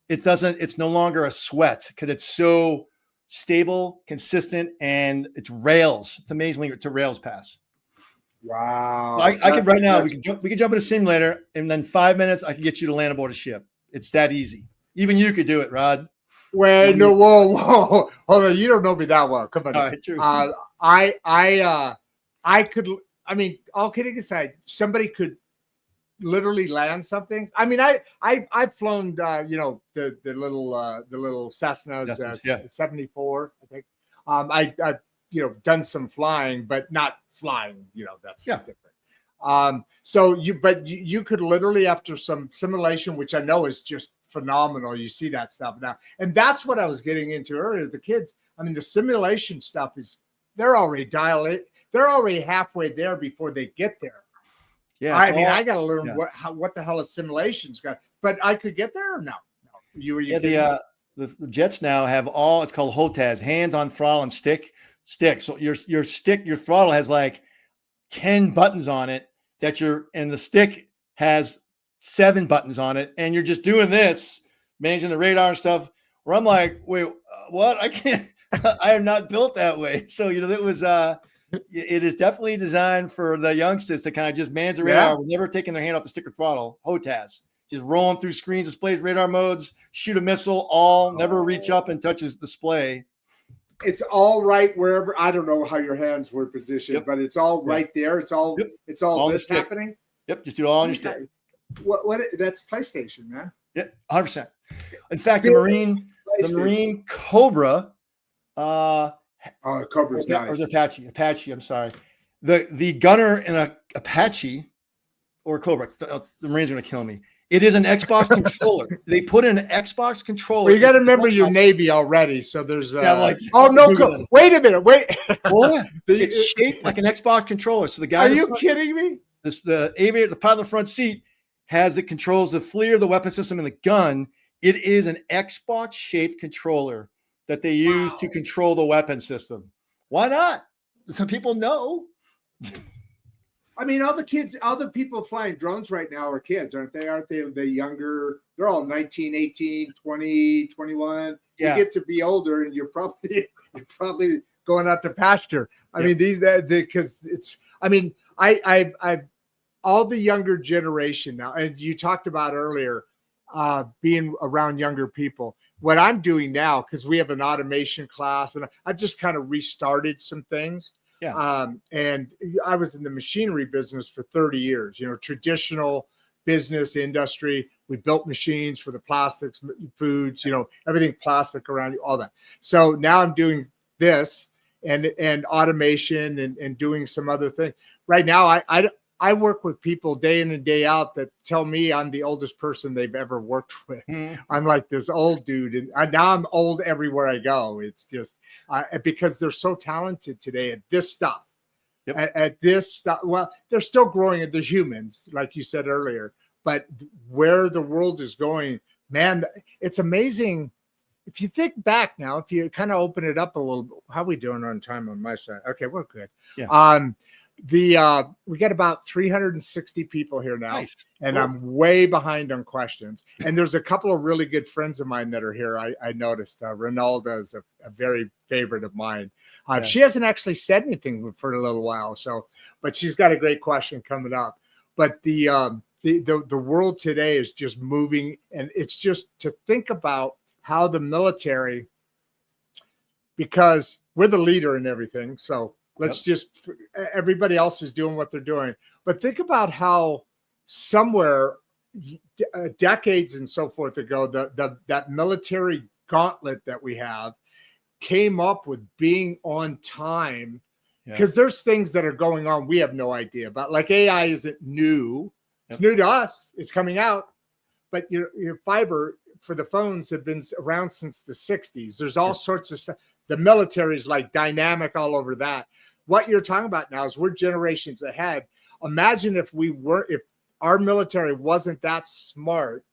it's no longer a sweat because it's so stable, consistent, and it's rails. It's amazingly to rails pass. Wow. I could right now, we could jump in a simulator, and then 5 minutes, I can get you to land aboard a ship. It's that easy. Even you could do it, Rodd. Wait, no, whoa. Hold on. You don't know me that well. Come on. All right, true. I could, I mean, all kidding aside, somebody could literally land something. I mean, I've flown, the little Cessnas, 74, I think. I've done some flying, but not flying, that's different. So you could literally, after some simulation, which I know is just phenomenal, you see that stuff now. And that's what I was getting into earlier. The kids, I mean, the simulation stuff they're already they're already halfway there before they get there. Yeah. I got to learn what the hell a simulation's got, but I could get there or no? The jets now have it's called HOTAS, hands on throttle and stick. So your throttle has like 10 buttons on it and the stick has 7 buttons on it, and you're just doing this, managing the radar and stuff, where I'm like, wait, what? I can't, I am not built that way. So, it is definitely designed for the youngsters to kind of just manage the radar with never taking their hand off the stick or throttle. HOTAS, just rolling through screens, displays, radar modes, shoot a missile, never reach up and touch his display. It's all right wherever. I don't know how your hands were positioned, but it's all right there. It's all this happening. Yep, just do it all on your stick. What? That's PlayStation, man. Yeah, 100%. In fact, the Marine Cobra. Cobra's nice. Or is Apache. I'm sorry. The gunner in a Apache or Cobra. The Marines are going to kill me. It is an Xbox controller. They put in an Xbox controller. Well, you got to remember your Navy already. So there's wait a minute. It's shaped like an Xbox controller. So the guy. Are you kidding me? The aviator, the pilot in the front seat, has it controls the FLIR, the weapon system, and the gun. It is an Xbox shaped controller that they use to control the weapon system. Why not? Some people know. I mean, all the people flying drones right now are kids, aren't they? Aren't they the younger? They're all 19, 18, 20, 21. You get to be older and you're probably going out to pasture. I mean, because it's, I mean, I've all the younger generation now, and you talked about earlier, being around younger people. What I'm doing now, because we have an automation class, and I've just kind of restarted some things. Yeah. And I was in the machinery business for 30 years, traditional business industry. We built machines for the plastics, foods, everything plastic around you, all that. So now I'm doing this and automation and doing some other things. Right now, I work with people day in and day out that tell me I'm the oldest person they've ever worked with. I'm like this old dude, and now I'm old everywhere I go. It's just because they're so talented today at this stuff. At this stuff. Well, they're still growing. They're humans, like you said earlier. But where the world is going, man, it's amazing. If you think back now, if you kind of open it up a little, how are we doing on time on my side? Okay, we're good. Yeah. We got about 360 people here now, and I'm way behind on questions. And there's a couple of really good friends of mine that are here. I noticed Ronaldo is a very favorite of mine. She hasn't actually said anything for a little while, but she's got a great question coming up. But the world today is just moving, and it's just to think about how the military, because we're the leader in everything, so. Let's just, everybody else is doing what they're doing. But think about how somewhere decades and so forth ago, that military gauntlet that we have came up with being on time. Because there's things that are going on we have no idea about. Like AI isn't new. It's new to us. It's coming out. But your fiber for the phones have been around since the 60s. There's all sorts of stuff. The military is like dynamic all over that. What you're talking about now is we're generations ahead. Imagine if our military wasn't that smart,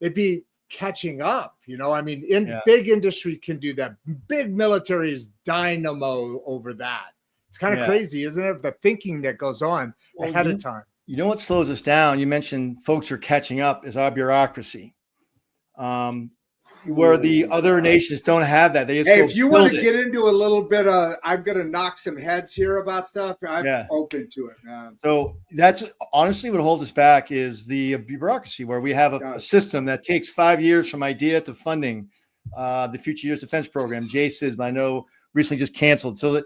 it'd be catching up. I mean, big industry can do that. Big military is dynamo over that. It's kind of crazy, isn't it? The thinking that goes on ahead of time. You know what slows us down? You mentioned folks are catching up is our bureaucracy. Where the other nations don't have that. They just if you want to get into a little bit of, I'm going to knock some heads here about stuff. I'm open to it, man. So that's honestly what holds us back is the bureaucracy, where we have a system that takes 5 years from idea to funding. The Future Years Defense Program, JSIS, I know recently just canceled. So that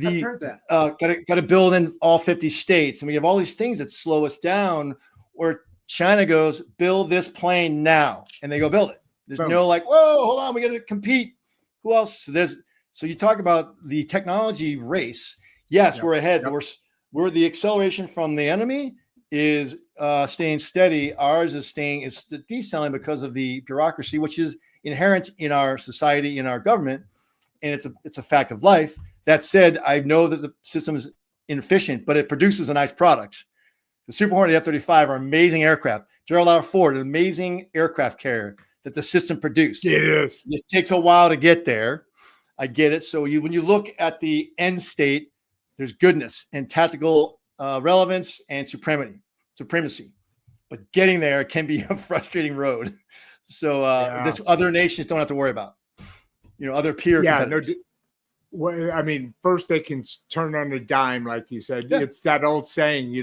I've heard that. got to build in all 50 states, and we have all these things that slow us down. Where China goes, build this plane now, and they go build it. There's no like, whoa, hold on, we got to compete. Who else? So you talk about the technology race. Yes, we're ahead. We're the acceleration from the enemy is staying steady. Ours is decelerating because of the bureaucracy, which is inherent in our society, in our government, and it's a fact of life. That said, I know that the system is inefficient, but it produces a nice product. The Super Hornet F-35 are amazing aircraft. Gerald R. Ford, an amazing aircraft carrier that the system produced. It is. It takes a while to get there. I get it. So when you look at the end state, there's goodness and tactical relevance and supremacy. But getting there can be a frustrating road. So this other nations don't have to worry about. Other peer competitors. Well, I mean, first they can turn on a dime, like you said. Yeah. It's that old saying,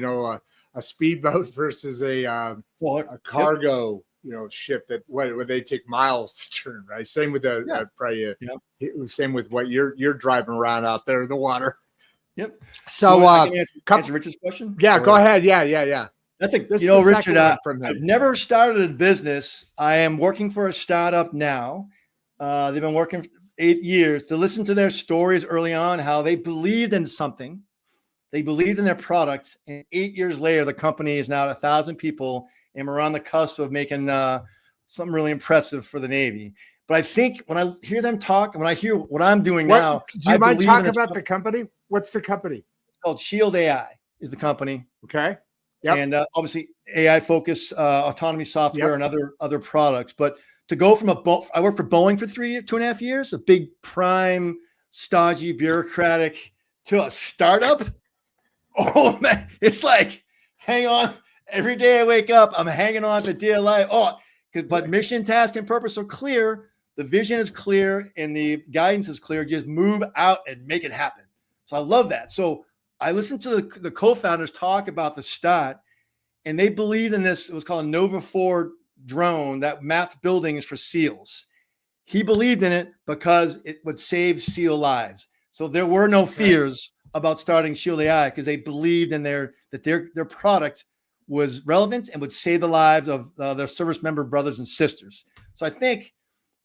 a speedboat versus a cargo. Ship that where they take miles to turn, right? Same with same with what you're driving around out there in the water. Yep. So answer Richard's question. Yeah, go ahead. Yeah. That's Richard. I've never started a business. I am working for a startup now. They've been working for 8 years. To listen to their stories early on, how they believed in something, they believed in their product, and 8 years later, the company is now at 1,000 people. And we're on the cusp of making something really impressive for the Navy. But I think when I hear them talk, and when I hear what I'm doing now, do you mind talking about the company? What's the company? It's called Shield AI is the company. Okay. Yeah. And obviously AI focus, autonomy software, and other products. But to go from I worked for Boeing for 2.5 years, a big prime, stodgy, bureaucratic, to a startup. Oh man, it's like, hang on. Every day I wake up, I'm hanging on for dear life. But mission, task, and purpose are clear. The vision is clear and the guidance is clear. Just move out and make it happen. So I love that. So I listened to the co-founders talk about the start, and they believed in this. It was called a Nova 4 drone that mapped buildings for SEALs. He believed in it because it would save SEAL lives. So there were no fears about starting Shield AI because they believed in their product was relevant and would save the lives of their service member brothers and sisters. So I think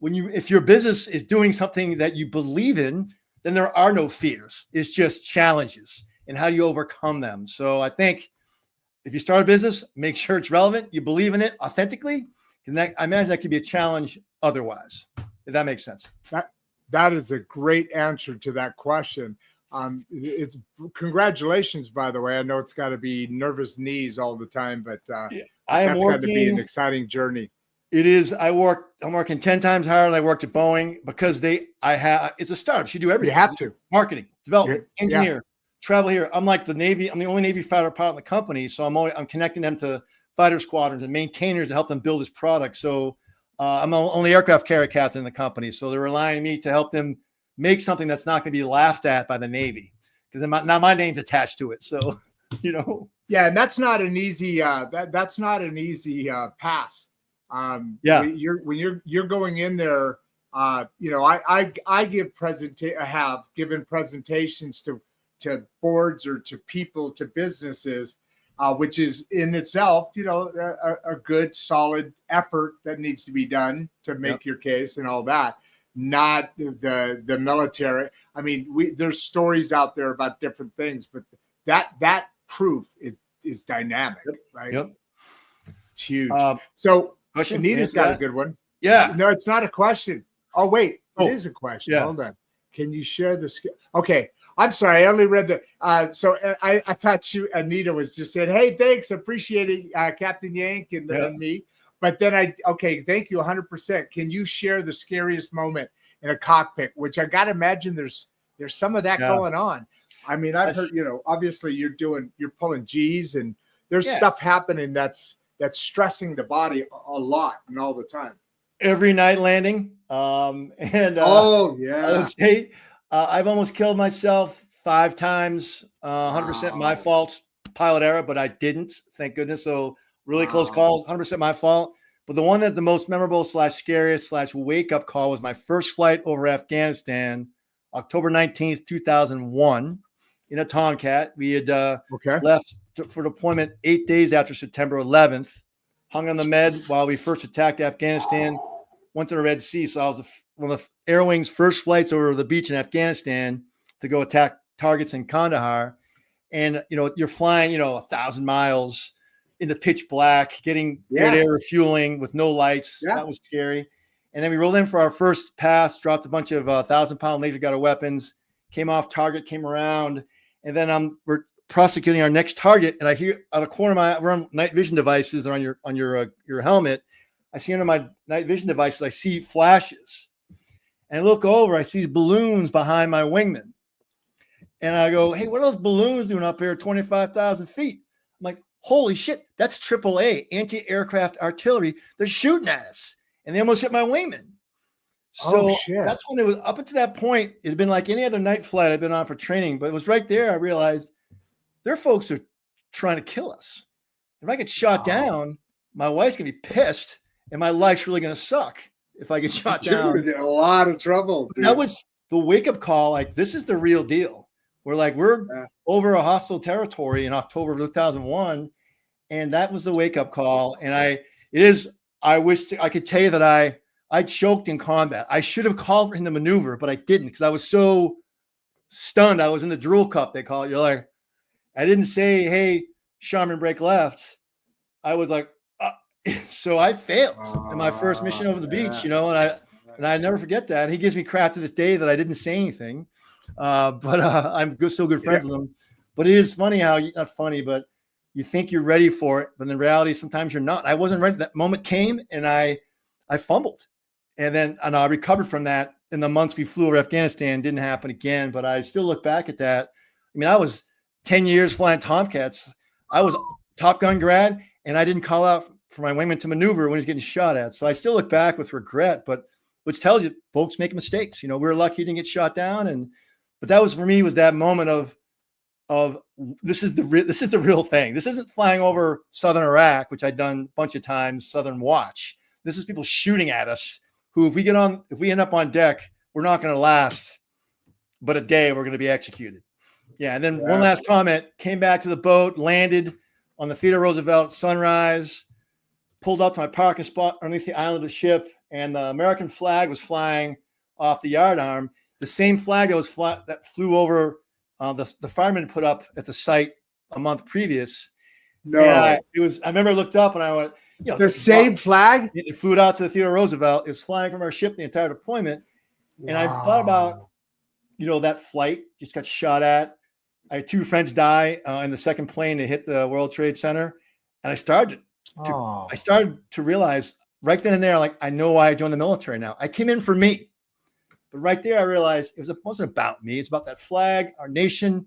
if your business is doing something that you believe in, then there are no fears. It's just challenges and how do you overcome them. So I think if you start a business, make sure it's relevant, you believe in it authentically, and I imagine that could be a challenge otherwise, if that makes sense. That is a great answer to that question. It's congratulations, by the way. I know it's got to be nervous knees all the time, but that's got to be an exciting journey. It is. I'm working 10 times harder than I worked at Boeing because it's a startup. You do everything. You have to. Marketing, development, engineer, travel here. I'm like the Navy. I'm the only Navy fighter pilot in the company. So I'm connecting them to fighter squadrons and maintainers to help them build this product. So I'm the only aircraft carrier captain in the company. So they're relying on me to help them make something that's not going to be laughed at by the Navy because now my name's attached to it. So, Yeah. And that's not an easy, that's not an easy pass. When you're going in there, I have given presentations to boards or to people, to businesses, which is in itself, a good solid effort that needs to be done to make your case and all that. Not the military. I mean, there's stories out there about different things, but that proof is dynamic, right? Yep. It's huge. So question? Anita's got a good one. Yeah. No, it's not a question. Oh, wait. It is a question. Yeah. Hold on. Can you share the skill? Okay. I'm sorry. I only read the. So I thought Anita was just saying, "Hey, thanks, appreciate it, Captain Yank and me." But then okay, thank you, 100%. Can you share the scariest moment in a cockpit? Which I got to imagine there's some of that going on. I mean, I've heard, obviously you're pulling G's and there's stuff happening that's stressing the body a lot and all the time. Every night landing. I would say I've almost killed myself 5 times, 100% my fault, pilot error, but I didn't, thank goodness. So really close call, 100% my fault. But the one that the most memorable / scariest / wake up call was my first flight over Afghanistan, October 19th, 2001, in a Tomcat. We had left for deployment 8 days after September 11th, hung on the med while we first attacked Afghanistan, went to the Red Sea. So I was one of the Air Wing's first flights over the beach in Afghanistan to go attack targets in Kandahar. And, you're flying, 1,000 miles in the pitch black, getting good air refueling with no lights. That was scary. And then we rolled in for our first pass, dropped a bunch of 1,000-pound laser guided weapons, came off target, came around. And then we're prosecuting our next target. And I hear out of corner of we're on night vision devices, they're on your helmet. I see under my night vision devices, I see flashes. And I look over, I see balloons behind my wingman. And I go, hey, what are those balloons doing up here at 25,000 feet? I'm like, holy shit, that's AAA, anti-aircraft artillery. They're shooting at us. And they almost hit my wingman. So that's when it was up until that point. It had been like any other night flight I'd been on for training, but it was right there. I realized their folks are trying to kill us. If I get shot down, my wife's going to be pissed and my life's really going to suck if I get shot down. You're in a lot of trouble. Dude. That was the wake-up call. Like, this is the real deal. We're over a hostile territory in October of 2001, and that was the wake-up call. And I wish I could tell you that I choked in combat. I should have called for him to maneuver, but I didn't because I was so stunned. I was in the drool cup, they call it. You're like, I didn't say, hey, Charmin, break left. I was like, so I failed in my first mission over the beach, and I never forget that. And he gives me crap to this day that I didn't say anything. But I'm still good friends with him. But it is funny how not funny, but you think you're ready for it, but in reality, sometimes you're not. I wasn't ready. That moment came, and I fumbled, and I recovered from that. In the months we flew over Afghanistan, didn't happen again. But I still look back at that. I mean, I was 10 years flying Tomcats. I was Top Gun grad, and I didn't call out for my wingman to maneuver when he's getting shot at. So I still look back with regret, but which tells you folks make mistakes. We're lucky he didn't get shot down, but that was for me was that moment of this is the real thing. This isn't flying over southern Iraq, which I'd done a bunch of times, Southern Watch. This is people shooting at us who, if we end up on deck, we're not going to last but a day. We're going to be executed. Yeah. And then one last comment, came back to the boat, landed on the Theodore Roosevelt, sunrise, pulled up to my parking spot underneath the island of the ship, and the American flag was flying off the yardarm. The same flag that flew over the firemen put up at the site a month previous. No, I remember I looked up and I went, the same flag. It flew out to the Theodore Roosevelt. It was flying from our ship the entire deployment. Wow. And I thought about, that flight just got shot at. I had 2 friends die in the second plane that hit the World Trade Center. And I started to realize right then and there, like, I know why I joined the military now. I came in for me. But right there, I realized it wasn't about me. It's about that flag, our nation,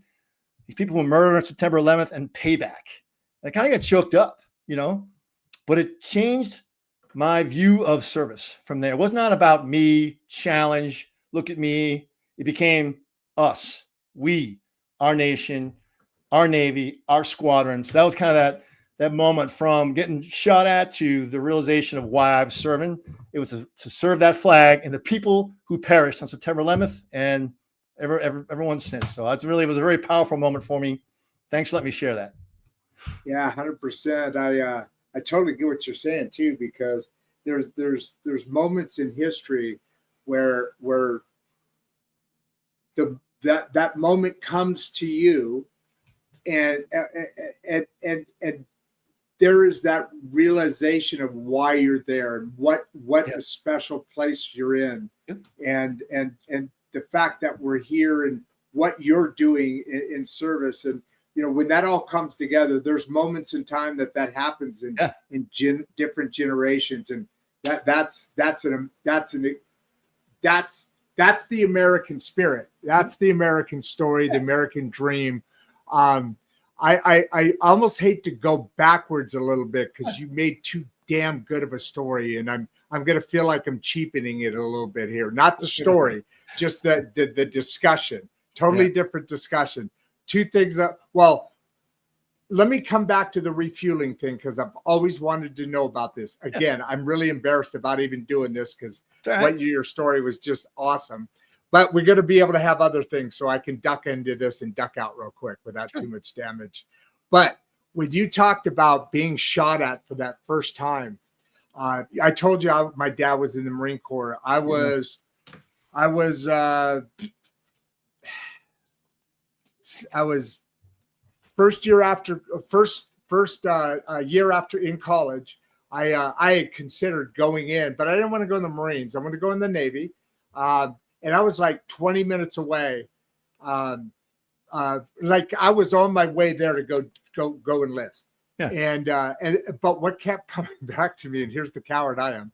these people who were murdered on September 11th, and payback. And I kind of got choked up, but it changed my view of service from there. It was not about me, challenge, look at me. It became us, we, our nation, our Navy, our squadron. So that was kind of that moment from getting shot at to the realization of why I was serving. It was to serve that flag and the people who perished on September 11th and everyone since. So it was a very powerful moment for me. Thanks for letting me share that. Yeah, 100%. I totally get what you're saying too, because there's moments in history where that moment comes to you and there is that realization of why you're there and what a special place you're in, and the fact that we're here and what you're doing in service. And, you know, when that all comes together, there's moments in time that happens in different generations. And that's the American spirit. That's the American story, the American dream. I almost hate to go backwards a little bit because you made too damn good of a story, and I'm gonna feel like I'm cheapening it a little bit here. Not the story, just the discussion. Totally different discussion. Two things. Well, let me come back to the refueling thing because I've always wanted to know about this. Again, I'm really embarrassed about even doing this because your story was just awesome. But we're going to be able to have other things so I can duck into this and duck out real quick without too much damage. But when you talked about being shot at for that first time, I told you my dad was in the Marine Corps. I was first year after in college. I had considered going in, but I didn't want to go in the Marines. I want to go in the Navy. And I was like 20 minutes away. Like I was on my way there to go enlist. Yeah. But what kept coming back to me, and here's the coward I am.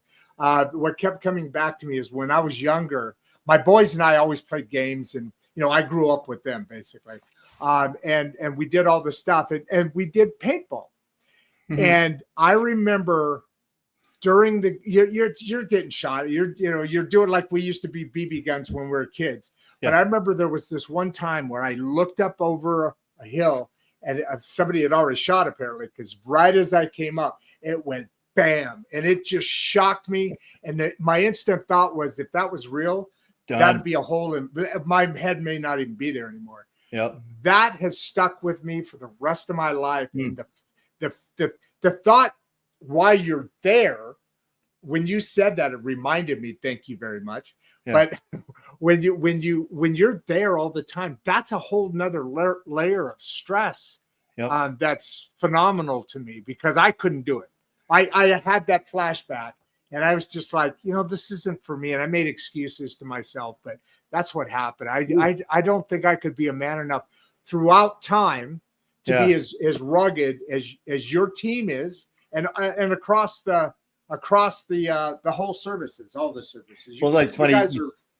What kept coming back to me is when I was younger, my boys and I always played games, and you know, I grew up with them basically. And we did all this stuff, and we did paintball. Mm-hmm. And I remember during the you're getting shot. You're doing like we used to be BB guns when we were kids. Yeah. But I remember there was this one time where I looked up over a hill and somebody had already shot apparently, because right as I came up, it went bam, and it just shocked me. And my instant thought was, if that was real, that'd be a hole in my head. May not even be there anymore. Yep. That has stuck with me for the rest of my life. And the thought, why you're there, when you said that, it reminded me, thank you very much. Yeah. But when you're there all the time, that's a whole nother layer of stress. Yep. That's phenomenal to me, because I couldn't do it. I had that flashback, and I was just like, this isn't for me. And I made excuses to myself, but that's what happened. I don't think I could be a man enough throughout time to be as rugged as your team is, and across the whole services, all the services. Well, that's funny.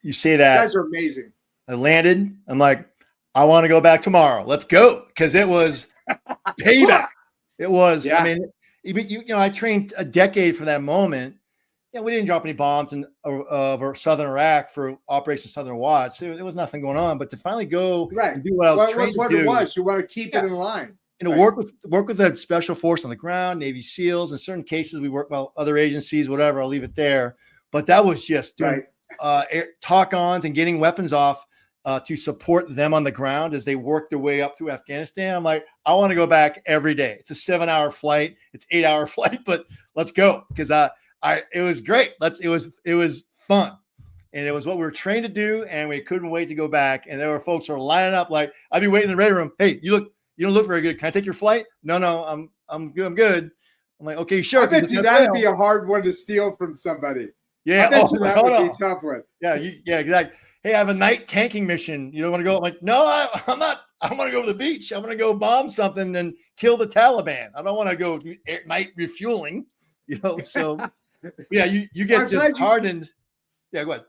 You say that. You guys are amazing. I landed. I'm like, I want to go back tomorrow. Let's go, because it was payback. It was. Yeah. I mean, even I trained a decade for that moment. Yeah, we didn't drop any bombs in southern Iraq for Operation Southern Watch. There was nothing going on, but to finally go and do what I was trained to do. It was. You want to keep it in line. Work with a special force on the ground, Navy SEALs. In certain cases, we work well, other agencies, whatever. I'll leave it there. But that was just doing talk-ons and getting weapons off to support them on the ground as they work their way up through Afghanistan. I'm like, I want to go back every day. It's a 7-hour flight. It's 8-hour flight, but let's go, because it was great. It was fun. And it was what we were trained to do, and we couldn't wait to go back. And there were folks who were lining up like, I'd be waiting in the ready room. Hey, you don't look very good. Can I take your flight? No, I'm good. I'm good. I'm like, okay, sure. I bet you that'd be a hard one to steal from somebody. Yeah. I bet you that would be a tough one. Yeah. Exactly. Hey, I have a night tanking mission. You don't want to go? I'm like, no, I'm not. I want to go to the beach. I'm going to go bomb something and kill the Taliban. I don't want to go do night refueling, so yeah, you get just hardened. Yeah, go ahead.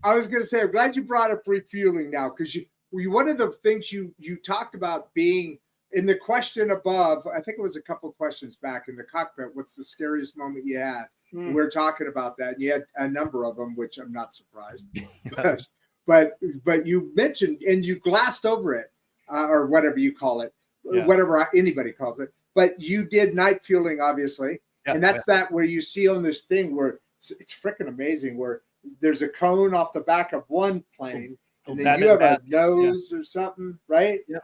I was going to say, I'm glad you brought up refueling now, because one of the things you talked about being in the question above, I think it was a couple of questions back in the cockpit, what's the scariest moment you had? We're talking about that. And you had a number of them, which I'm not surprised. but you mentioned, and you glassed over it, or whatever you call it, whatever anybody calls it. But you did night fueling, obviously. Yeah, and that's that where you see on this thing where it's freaking amazing, where there's a cone off the back of one plane. And then you have a nose or something, right? Yeah.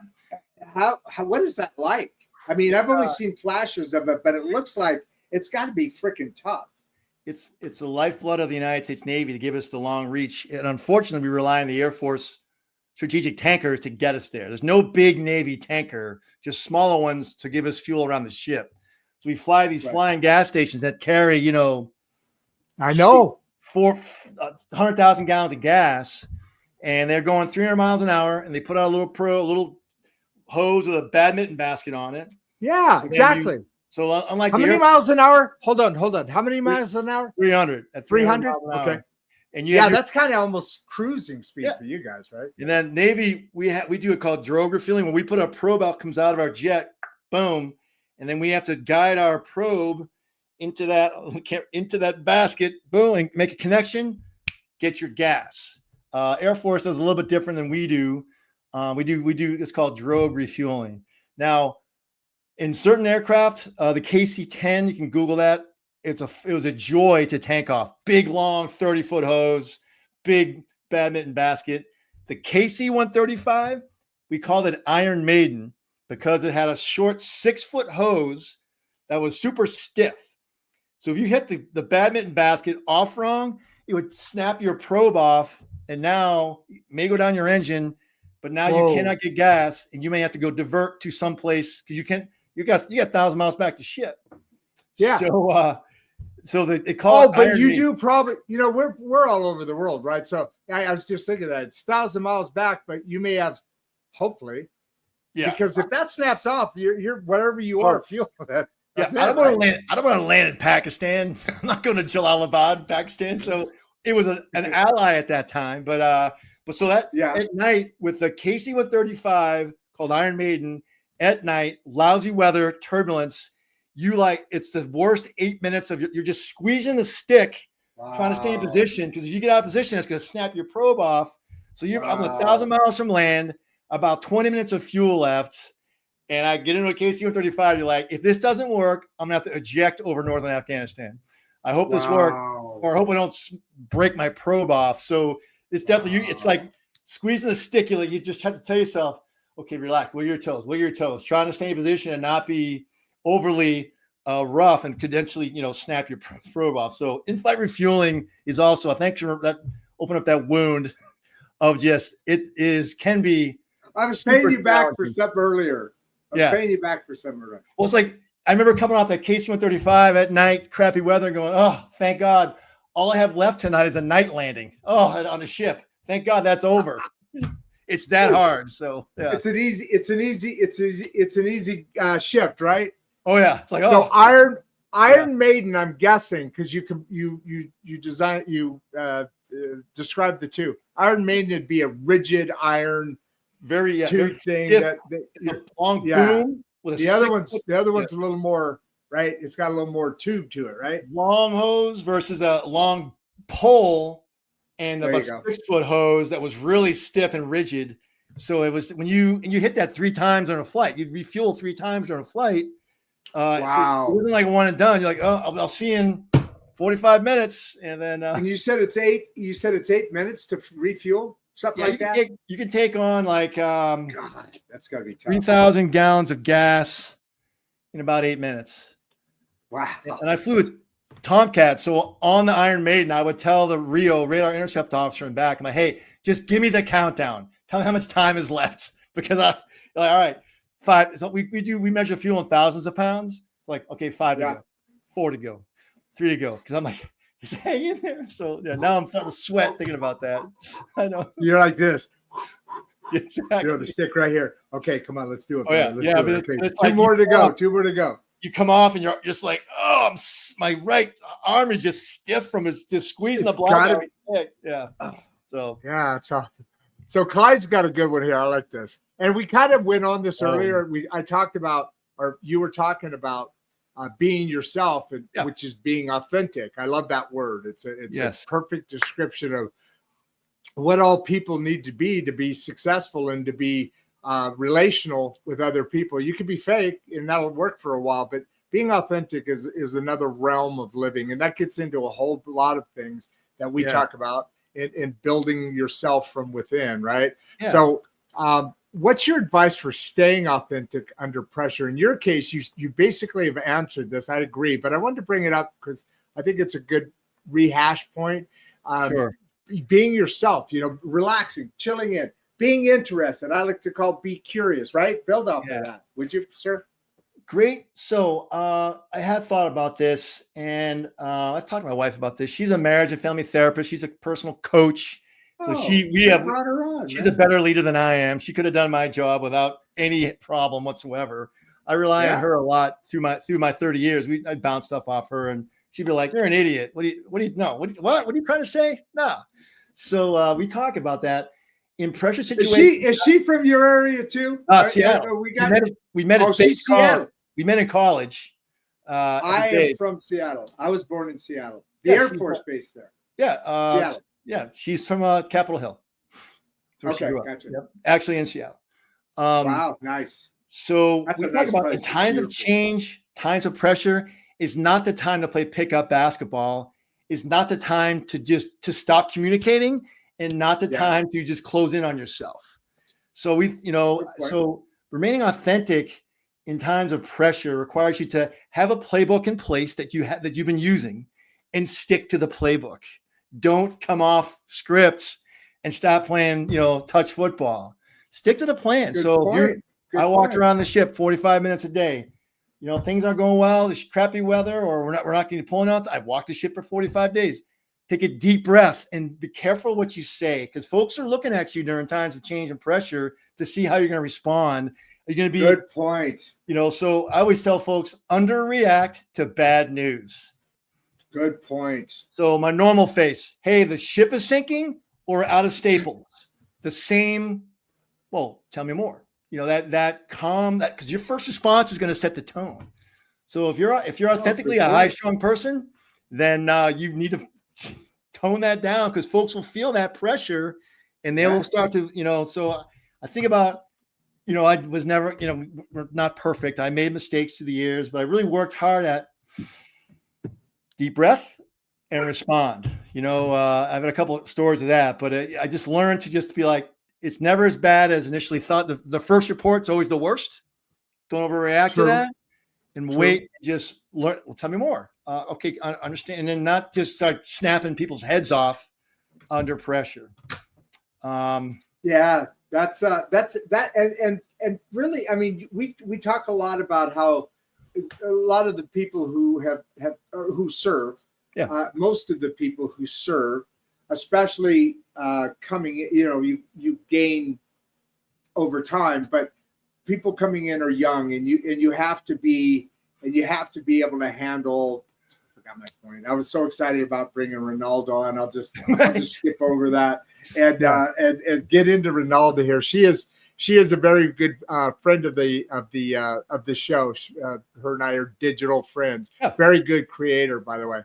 What is that like? I mean, I've only seen flashes of it, but it looks like it's got to be freaking tough. It's the lifeblood of the United States Navy to give us the long reach. And unfortunately, we rely on the Air Force strategic tankers to get us there. There's no big Navy tanker, just smaller ones to give us fuel around the ship. So we fly these flying gas stations that carry, I know, 100,000 gallons of gas. and they're going 300 miles an hour, and they put out a little hose with a badminton basket on it. Yeah, exactly. So unlike how many miles an hour? Hold on. How many miles an hour? 300 at 300. Okay. And that's kind of almost cruising speed for you guys, right? And then Navy, we do it called drogue refueling. When we put a probe out, comes out of our jet, boom, and then we have to guide our probe into that basket, boom, and make a connection, get your gas. Air Force does a little bit different than we do. We do it's called drogue refueling. Now, in certain aircraft, the KC-10, you can Google that. It was a joy to tank off. Big, long, 30-foot hose, big badminton basket. The KC-135, we called it Iron Maiden because it had a short 6-foot hose that was super stiff. So if you hit the badminton basket off wrong, it would snap your probe off, and now it may go down your engine, but now you cannot get gas, and you may have to go divert to someplace because you got 1,000 miles back to ship. Yeah. So they call it but Iron you Maiden. do probably, we're all over the world, right? So I was just thinking that it's 1,000 miles back, but you may have, hopefully, because if that snaps off, you're whatever you are, fuel that. Yeah, I don't want to land in Pakistan. I'm not going to Jalalabad, Pakistan. So it was an ally at that time, but so that at night with the KC-135 called Iron Maiden at night, lousy weather, turbulence. It's the worst 8 minutes of you're just squeezing the stick, trying to stay in position, because if you get out of position, it's going to snap your probe off. So I'm 1,000 miles from land, about 20 minutes of fuel left, and I get into a KC-135. You're like, if this doesn't work, I'm going to have to eject over northern Afghanistan. I hope this works, or I hope I don't break my probe off. So it's definitely it's like squeezing the stick. You just have to tell yourself, okay, relax, wiggle your toes, trying to stay in position and not be overly rough and potentially, snap your probe off. So in-flight refueling is also, I think, that open up that wound of can be. I was paying you back for something earlier. Well, it's like, I remember coming off that KC-135 at night, crappy weather, and going, oh, thank God. All I have left tonight is a night landing. Oh, on a ship. Thank God that's over. It's that hard. So it's an easy shift, right? Oh yeah, it's like so Iron Maiden. I'm guessing because you described the two. Iron Maiden would be a rigid iron, very tube thing stiff, that long boom. With the other one's a little more right. It's got a little more tube to it, right? Long hose versus a long pole, and a 6-foot hose that was really stiff and rigid. So it was when you hit that 3 times on a flight, you refuel 3 times on a flight. So it wasn't like one and done. You're like, oh, I'll see you in 45 minutes, and then. And you said it's 8. You said it's 8 minutes to refuel, something like that. You can take on like God, that's got to be tough. 3,000 gallons of gas in about 8 minutes. Wow! And I flew with Tomcats, so on the Iron Maiden, I would tell the radar intercept officer in back, I'm like, hey, just give me the countdown. Tell me how much time is left, because all right. 5. So we measure fuel in thousands of pounds. It's like, okay, 5 to go, 4 to go, 3 to go. Because I'm like, he's hanging there. So now I'm starting to sweat thinking about that. I know. You're like this. Exactly. The stick right here. Okay, come on, let's do it. Oh, yeah. Let's do it. Okay. It's 2 more to go. 2 more to go. You come off and you're just like, oh, my right arm is just stiff from just squeezing the block. Yeah. So yeah, it's awesome. So Clyde's got a good one here. I like this. And we kind of went on this earlier. I talked about, or you were talking about being yourself, which is being authentic. I love that word. It's a perfect description of what all people need to be successful and to be relational with other people. You can be fake and that'll work for a while, but being authentic is another realm of living. And that gets into a whole lot of things that we talk about in building yourself from within, right? Yeah. So what's your advice for staying authentic under pressure? In your case, you basically have answered this. I agree, but I wanted to bring it up because I think it's a good rehash point. Sure. Being yourself, relaxing, chilling in, being interested. I like to call be curious, right? Build off of that. Would you, sir? Great. So I had thought about this, and I've talked to my wife about this. She's a marriage and family therapist. She's a personal coach. So brought her on, she's man. a better leader than I am. She could have done my job without any problem whatsoever. I rely on her a lot through my 30 years. I'd bounce stuff off her, and she'd be like, "You're an idiot. What are you trying to say?" No. So we talk about that in pressure situations. Is she from your area too? Seattle. We met at Seattle. We met in college. I am from Seattle. I was born in Seattle. The Air Force base there. Yeah. Yeah. She's from Capitol Hill. Okay, gotcha. Yep. Actually in Seattle. Wow, nice. So we talk about in times of change, times of pressure is not the time to play pickup basketball. Is not the time to stop communicating, and not the time to just close in on yourself. So so remaining authentic in times of pressure requires you to have a playbook in place that you've been using, and stick to the playbook. Don't come off scripts and stop playing, touch football. Stick to the plan. I walked around the ship 45 minutes a day. Things aren't going well. There's crappy weather, or we're not going to be pulling out. I walked the ship for 45 days. Take a deep breath and be careful what you say, because folks are looking at you during times of change and pressure to see how you're going to respond. Are you going to be good point? So I always tell folks, underreact to bad news. Good point. So my normal face, hey, the ship is sinking or out of staples. The same. Well, tell me more. That calm, because your first response is going to set the tone. So if you're authentically a high-strung person, then you need to tone that down, because folks will feel that pressure, and they will start to, So I think about, I was never, we're not perfect. I made mistakes through the years, but I really worked hard at deep breath and respond. I've had a couple of stories of that, but I just learned to just be like, it's never as bad as initially thought. The first report's always the worst. Don't overreact to that, and wait. Just learn. Well, tell me more. Okay, I understand, and then not just start snapping people's heads off under pressure. Yeah, that's that, and really, I mean, we talk a lot about how a lot of the people who who serve, most of the people who serve, especially coming, you gain over time, but people coming in are young, and you have to be able to handle. I forgot my point. I was so excited about bringing Ronaldo on. I'll just skip over that and get into Ronaldo here. She is a very good friend of the show. Her and I are digital friends. Yeah. Very good creator, by the way.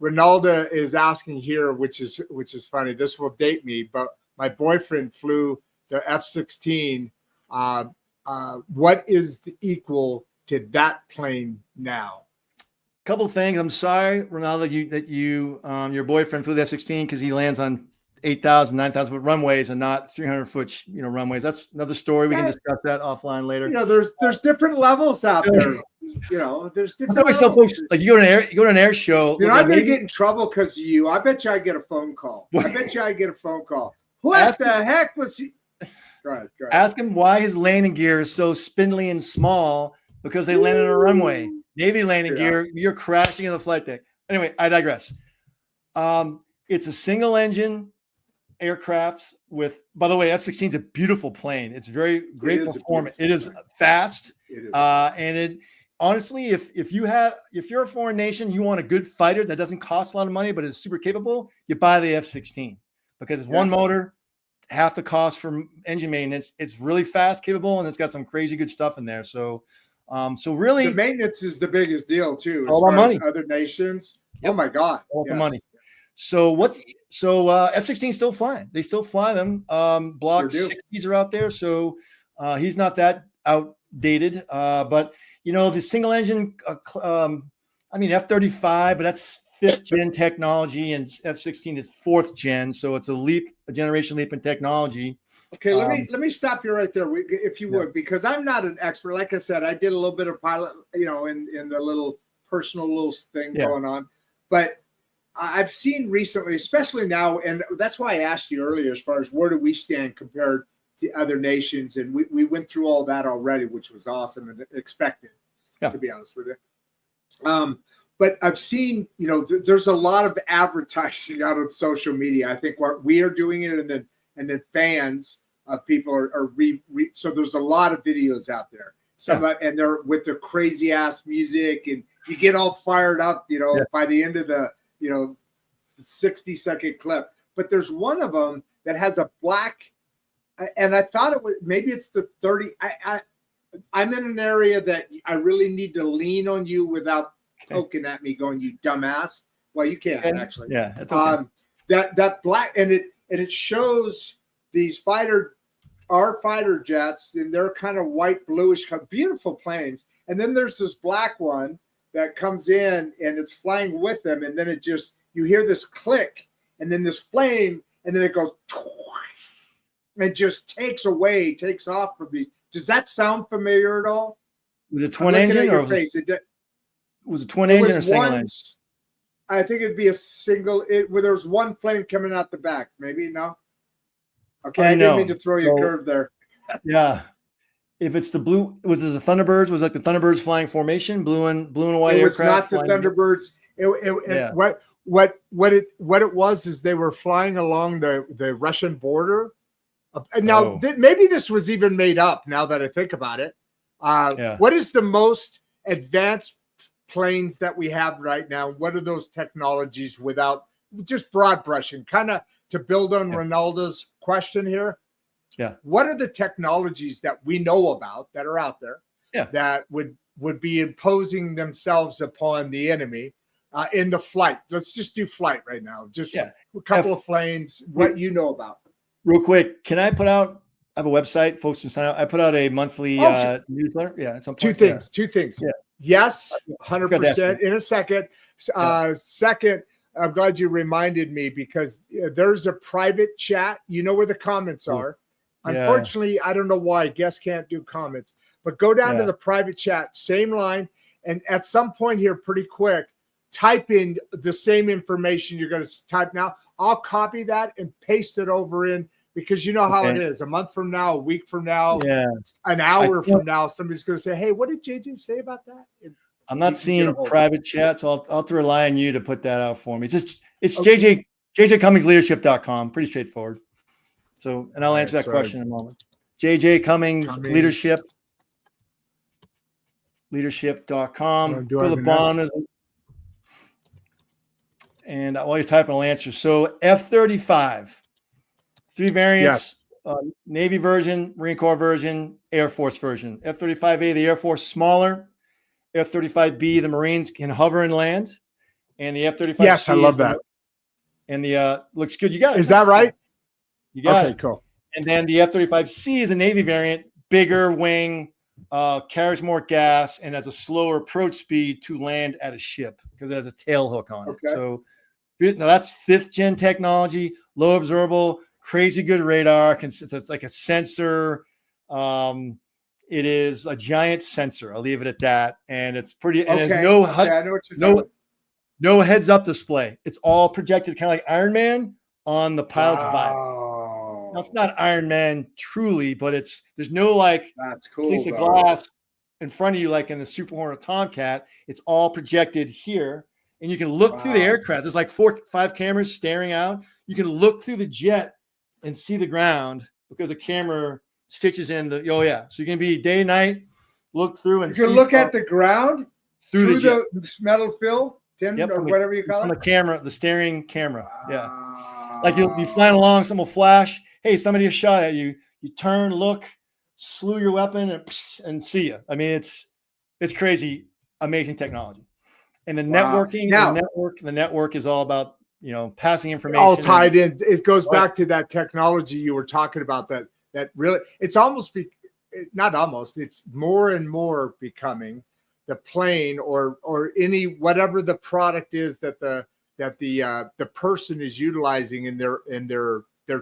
Ronaldo is asking here, which is funny. This will date me, but my boyfriend flew the F-16. What is the equal to that plane now? Couple of things. I'm sorry, Ronaldo, that your boyfriend flew the F-16 because he lands on 8,000, 9,000 foot runways and not 300-foot runways. That's another story. We can discuss that offline later. There's different levels out there. There's different. I always tell folks, like you go to an air show. I'm gonna get in trouble because of you. I bet you I get a phone call. Who the heck was he? Go ahead. Ask him why his landing gear is so spindly and small, because they landed on a runway. Navy landing gear, you're crashing in the flight deck. Anyway, I digress. It's a single engine aircraft with, by the way, F-16 is a beautiful plane. It's very great performance. It is fast. And it honestly, if you're a foreign nation, you want a good fighter that doesn't cost a lot of money, but is super capable, you buy the F-16 because it's one motor, half the cost for engine maintenance. It's really fast, capable, and it's got some crazy good stuff in there. So really, the maintenance is the biggest deal too. All our money. Other nations. Yep. Oh my God. All the money. So F-16 still flying. They still fly them. Block 60s are out there. So he's not that outdated. But the single engine, F-35, but that's 5th gen technology, and F-16 is 4th gen. So it's a generation leap in technology. Okay, let me stop you right there, if you would, because I'm not an expert. Like I said, I did a little bit of pilot, in the little personal thing going on. But I've seen recently, especially now, and that's why I asked you earlier, as far as where do we stand compared to other nations, and we went through all that already, which was awesome and expected, to be honest with you. but I've seen, there's a lot of advertising out on social media. I think what we are doing it, and then fans of people are so there's a lot of videos out there. And they're with the crazy ass music, and you get all fired up, by the end of the 60-second clip. But there's one of them that has a black, and I thought it was, maybe it's the 30. I'm in an area that I really need to lean on you without poking at me, going, "You dumbass." Well, you can actually. Yeah, that's okay. That black, and it shows these our fighter jets, and they're kind of white, bluish, beautiful planes. And then there's this black one that comes in, and it's flying with them, and then you hear this click, and then this flame, and then it goes, and just takes off from these. Does that sound familiar at all? Was it twin engine, or was it twin engine or single engine? I think it'd be a single. Where there's one flame coming out the back. Maybe no. Okay, I didn't mean to throw you a curve there. Yeah, if it's the blue, was it the Thunderbirds? Was it like the Thunderbirds flying formation, blue and white aircraft? It was not the Thunderbirds. What it was is they were flying along the Russian border. Now, maybe this was even made up. Now that I think about it, what is the most advanced planes that we have right now? What are those technologies, without just broad brushing, kind of to build on Ronaldo's question here? Yeah. What are the technologies that we know about that are out there that would be imposing themselves upon the enemy in the flight? Let's just do flight right now. Just a couple of planes, what you know about. Real quick, can I put out, I have a website, folks can sign up. I put out a monthly newsletter. Yeah, at some point. Two things. Yeah. Yes, 100% in a second. Second, I'm glad you reminded me, because there's a private chat. You know where the comments are. Unfortunately, I don't know why guests can't do comments, but go down to the private chat, same line. And at some point here, pretty quick, type in the same information you're going to type now. I'll copy that and paste it over in, because you know how it is. A month from now, a week from now, an hour from now, somebody's going to say, "Hey, what did JJ say about that?" I'm not seeing private chats. So I'll have to rely on you to put that out for me. It's JJ.CummingsLeadership.com. Pretty straightforward. So, and I'll answer that question in a moment. JJ Cummings leadership.com. And while you're typing, I'll answer. So F-35, 3 variants, Navy version, Marine Corps version, Air Force version. F-35A, the Air Force, smaller. F-35B, the Marines can hover and land. And the F-35C. Yes, I love that. And the looks good. You got it. Is that right? You got it. Okay, cool. And then the F-35C is a Navy variant, bigger wing, carries more gas, and has a slower approach speed to land at a ship because it has a tail hook on it. So now that's 5th gen technology, low observable, crazy good radar. It's like a sensor. It is a giant sensor. I'll leave it at that. And it's pretty. And there's no heads up display. It's all projected, kind of like Iron Man on the pilot's vibe. Now, it's not Iron Man truly, but there's no that's cool, piece of glass in front of you like in the Super Hornet Tomcat. It's all projected here, and you can look through the aircraft. There's like 4-5 cameras staring out. You can look through the jet and see the ground because the camera stitches in the. So you can be day and night, look through and you can look at the ground through the metal fill, or whatever you call it. From the camera, the steering camera. Like you'll be flying along, someone will flash. Hey, somebody has shot at you. You turn, look, slew your weapon, and see you. I mean, it's crazy, amazing technology. And the networking, the network is all about passing information. All tied in. It goes back to that technology you were talking about. That really, it's it's more and more becoming the plane or whatever the product is that the person is utilizing in their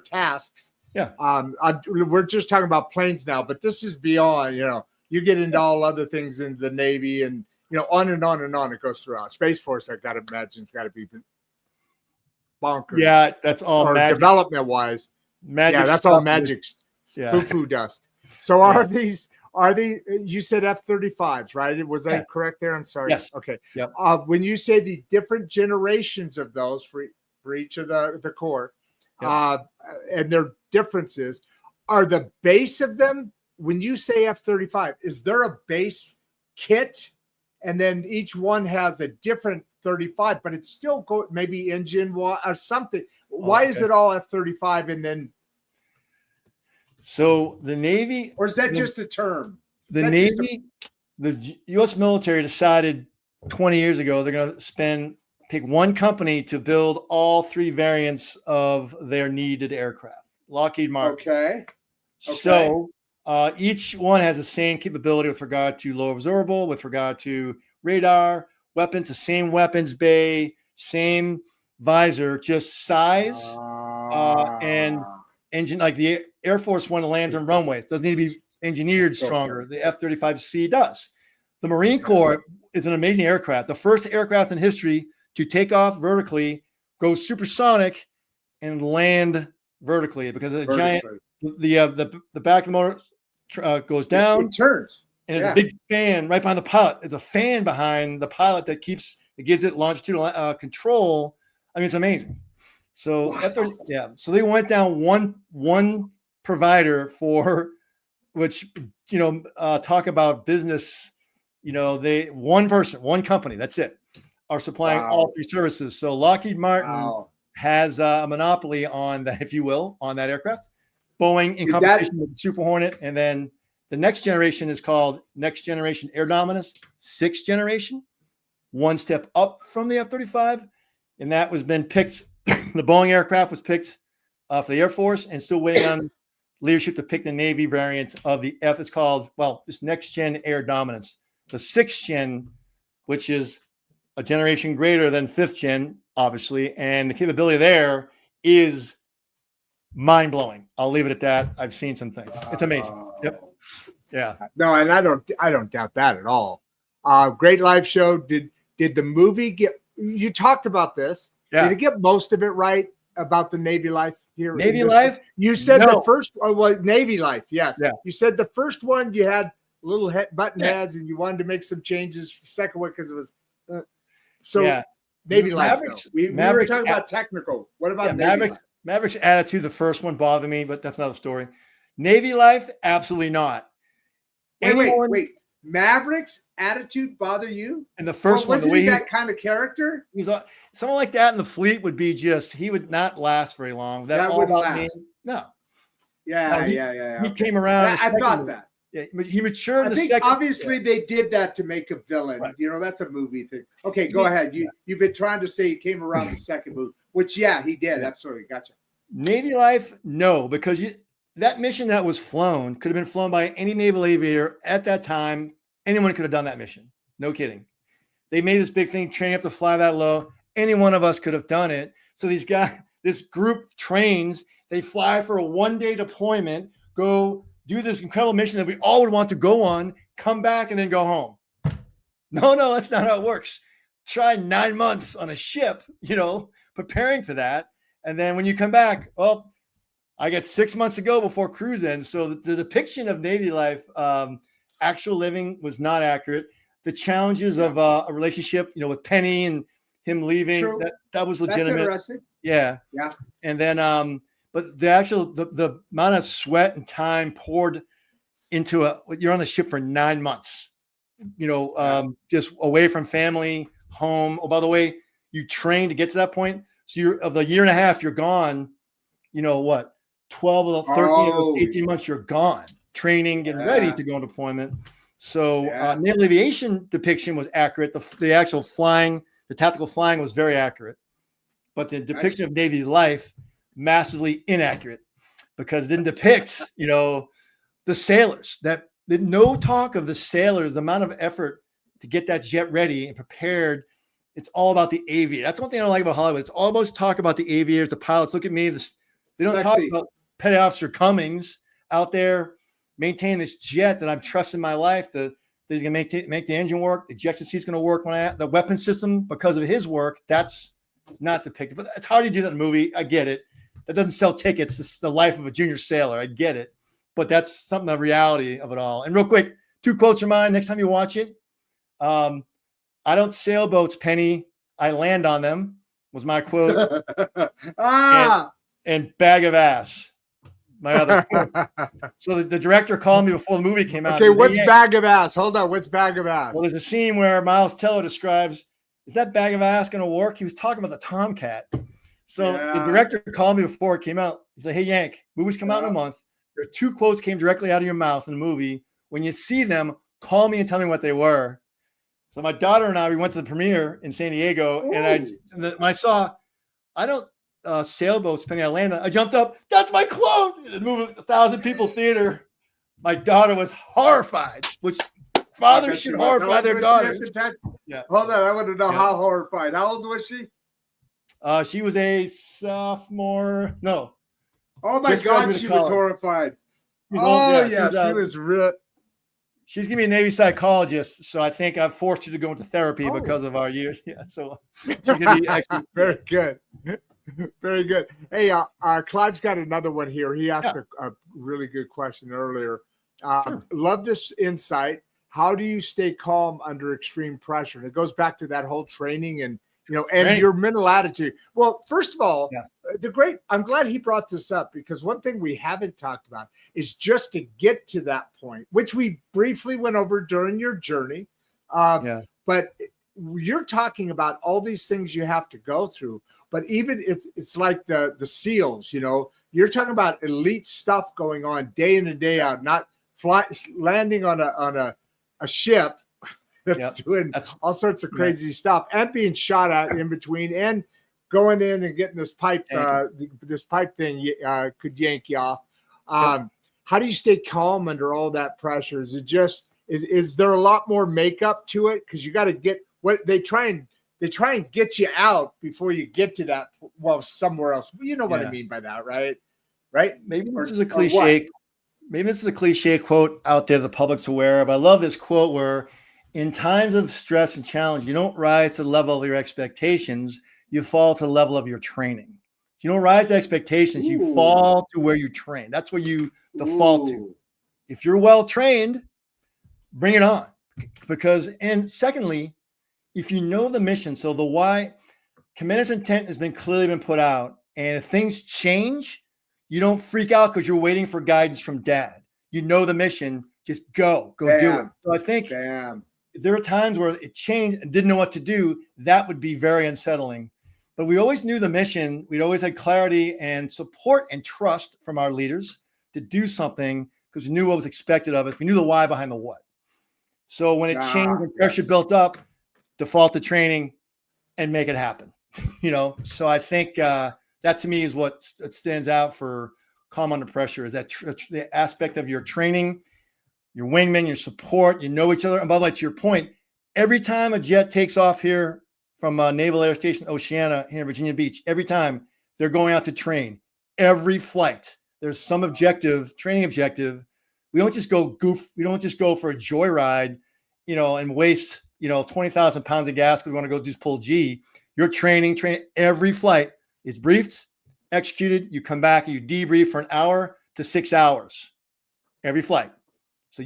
tasks. We're just talking about planes now, but this is beyond. You get into all other things in the Navy, and on and on and on it goes throughout. Space Force, I gotta imagine, it's got to be bonkers. Yeah, that's all magic. Development wise. Magic. Yeah, that's all magic. Foo dust. So are these Are they, you said F-35s, right? Was I correct there? I'm sorry. Yes. Okay. Yep. When you say the different generations of those for each of the Corps, and their differences, are the base of them, when you say F-35, is there a base kit? And then each one has a different 35, but it's still maybe engine or something. Why is it all F-35 and then? So the Navy, or is that just a term? The Navy, the U.S. military decided 20 years ago they're going to pick one company to build all three variants of their needed aircraft. Lockheed Martin. Okay. So each one has the same capability with regard to low observable, with regard to radar, weapons, the same weapons bay, same visor, just size and engine. Like the Air Force one lands on runways, doesn't need to be engineered stronger. The F-35C does. The Marine Corps is an amazing aircraft. The first aircraft in history to take off vertically, go supersonic, and land vertically because of the giant. The back of the motor goes down. It turns. And there's a big fan right behind the pilot. There's a fan behind the pilot that gives it longitudinal control. I mean, it's amazing. So so they went down one provider for which, talk about business, one person, one company, that's it, are supplying all three services. So Lockheed Martin has a monopoly on that, if you will, on that aircraft. Boeing in competition with the Super Hornet, and then the next generation is called Next Generation Air Dominance, 6th generation, one step up from the F-35, and that was been picked. The Boeing aircraft was picked for the Air Force, and still waiting on leadership to pick the Navy variant of the F. It's called, this Next Gen Air Dominance. The 6th gen, which is a generation greater than 5th gen, obviously, and the capability there is mind-blowing. I'll leave it at that. I've seen some things. It's amazing. Yep. Yeah. No, and I don't doubt that at all. Great live show. Did the movie you talked about this? Yeah. Did it get most of it right about the Navy life here? Navy life? You said the first Navy life, yes. Yeah. You said the first one you had little button heads and you wanted to make some changes. Second one because it was Navy life. We were talking about technical. What about Navy life? Maverick's attitude, the first one bothered me, but that's another story. Navy life, absolutely not. Wait. Maverick's attitude bother you? And the first one, wasn't he that kind of character? He was someone like that in the fleet would be he would not last very long. That wouldn't last. No. Yeah. He came around. I thought that. Yeah, he matured. Obviously they did that to make a villain. Right. That's a movie thing. Okay, go ahead. You've been trying to say he came around the second movie, which he did. Yeah. Absolutely. Gotcha. Navy life, no, because that mission that was flown could have been flown by any naval aviator at that time. Anyone could have done that mission. No kidding. They made this big thing, training up to fly that low. Any one of us could have done it. So this group trains, they fly for a one-day deployment, go do this incredible mission that we all would want to go on, come back, and then go home. No, that's not how it works. Try 9 months on a ship, preparing for that. And then when you come back, I got 6 months to go before cruise ends. So the depiction of Navy life, actual living, was not accurate. The challenges of a relationship, with Penny and him leaving, that was legitimate. That's interesting. Yeah. And then, but the amount of sweat and time poured into you're on the ship for 9 months, just away from family, home. Oh, by the way, you train to get to that point. So of the year and a half, you're gone, 12 of the 13 of the 18 months, you're gone training, getting ready to go on deployment. So naval aviation depiction was accurate. The actual flying, the tactical flying was very accurate, but the depiction of Navy life, massively inaccurate because it didn't depict, the sailors. That did no talk of the sailors, the amount of effort to get that jet ready and prepared. It's all about the aviator. That's one thing I don't like about Hollywood. It's all about talk about the aviators, the pilots. Look at me. They don't talk about Petty Officer Cummings out there maintaining this jet that I'm trusting my life that he's going to make the engine work. The ejection seat's going to work the weapon system because of his work. That's not depicted. But it's hard to do that in a movie. I get it. That doesn't sell tickets. This is the life of a junior sailor. I get it. but that's something, the reality of it all. And real quick, 2 quotes of mine next time you watch it. I don't sail boats, Penny. I land on them was my quote. And bag of ass, my other quote. So the director called me before the movie came out. Okay, what's bag of ass? Hold on, what's bag of ass? Well, there's a scene where Miles Teller describes, is that bag of ass going to work? He was talking about the Tomcat. So the director called me before it came out. He said, hey, Yank, movies come out in a month. There are 2 quotes came directly out of your mouth in the movie. When you see them, call me and tell me what they were. So my daughter and I, we went to the premiere in San Diego. Ooh. And when I saw, I don't sailboats, Penny, I landed, I jumped up. That's my quote. The movie, 1,000 people theater. My daughter was horrified, which fathers should horrify their daughters. Yeah. Hold on, I want to know how horrified. How old was she? She was a sophomore. No. Oh my God, she was horrified. She was real. She's gonna be a Navy psychologist, so I think I've forced her to go into therapy because of our years. Yeah, so she's gonna be actually very good. Very good. Hey, Clive's got another one here. He asked a really good question earlier. Sure. Love this insight. How do you stay calm under extreme pressure? And it goes back to that whole training and your mental attitude. Well, first of all, I'm glad he brought this up, because one thing we haven't talked about is just to get to that point, which we briefly went over during your journey. But you're talking about all these things you have to go through. But even it's like the SEALs, you're talking about elite stuff going on day in and day out, not landing on a ship that's doing all sorts of crazy stuff and being shot at in between and going in and getting this pipe thing could yank you off. How do you stay calm under all that pressure? Is it just is there a lot more makeup to it? Because you got to get what they try and get you out before you get to that. Well, somewhere else. You know what I mean by that, right? Right? Maybe this is a cliche. Maybe this is a cliche quote out there the public's aware of. I love this quote where, in times of stress and challenge, you don't rise to the level of your expectations. You fall to the level of your training. You don't rise to expectations. Ooh. You fall to where you train. That's where you default to. If you're well trained, bring it on. And secondly, if you know the mission, so the why, commander's intent has been clearly put out. And if things change, you don't freak out because you're waiting for guidance from dad. You know the mission. Just go do it. So I think there are times where it changed and didn't know what to do. That would be very unsettling. But we always knew the mission. We'd always had clarity and support and trust from our leaders to do something because we knew what was expected of us. We knew the why behind the what. So when it changed and pressure built up, default to training and make it happen. So I think that to me is what stands out for calm under pressure, is that the aspect of your training, your wingmen, your support, you know each other. And by the way, to your point, every time a jet takes off here from Naval Air Station Oceana here in Virginia Beach, every time they're going out to train, every flight, there's some training objective. We don't just go goof. We don't just go for a joyride, and waste, 20,000 pounds of gas because we want to go just pull G. You're training every flight is briefed, executed. You come back and you debrief for an hour to 6 hours, every flight. So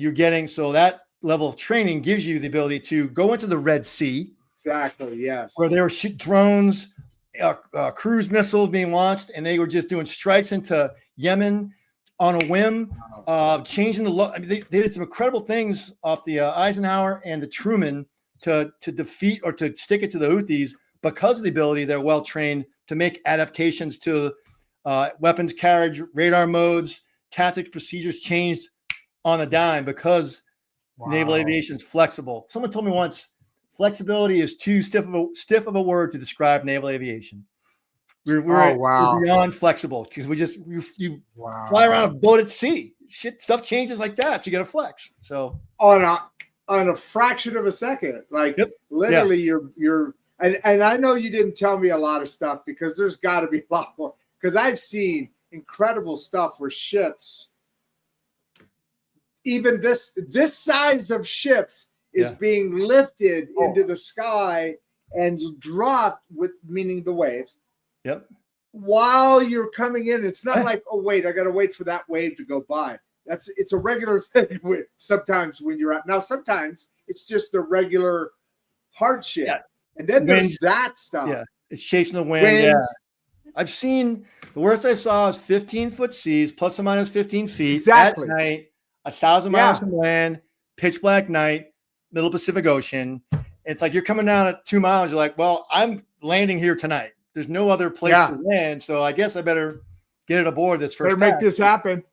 that level of training gives you the ability to go into the Red Sea. Exactly. Yes. Where there were drones, cruise missiles being launched, and they were just doing strikes into Yemen on a whim, changing the law. I mean, they did some incredible things off the Eisenhower and the Truman to defeat or to stick it to the Houthis because of the ability they're well trained to make adaptations to weapons carriage, radar modes, tactics, procedures changed on a dime because naval aviation is flexible. Someone told me once, flexibility is too stiff of a word to describe naval aviation. We're beyond flexible because you fly around a boat at sea. Stuff changes like that, so you got to flex. So on a fraction of a second, literally, you're. And I know you didn't tell me a lot of stuff because there's got to be a lot more. Because I've seen incredible stuff where ships, even this size of ships, is being lifted into the sky and dropped meaning the waves. Yep. While you're coming in, it's not like, oh wait, I got to wait for that wave to go by. it's a regular thing sometimes when you're out. Now, sometimes it's just the regular hardship. Yeah. And then Wind. there's that stuff. Yeah. It's chasing the wind. Yeah. I've seen the worst I saw is 15-foot seas, plus or minus 15 feet Exactly. at night, 1,000 miles from land, pitch black night, middle Pacific Ocean. It's like you're coming down at 2 miles. You're like, well, I'm landing here tonight. There's no other place to land. So I guess I better get it aboard this first. Better make this happen.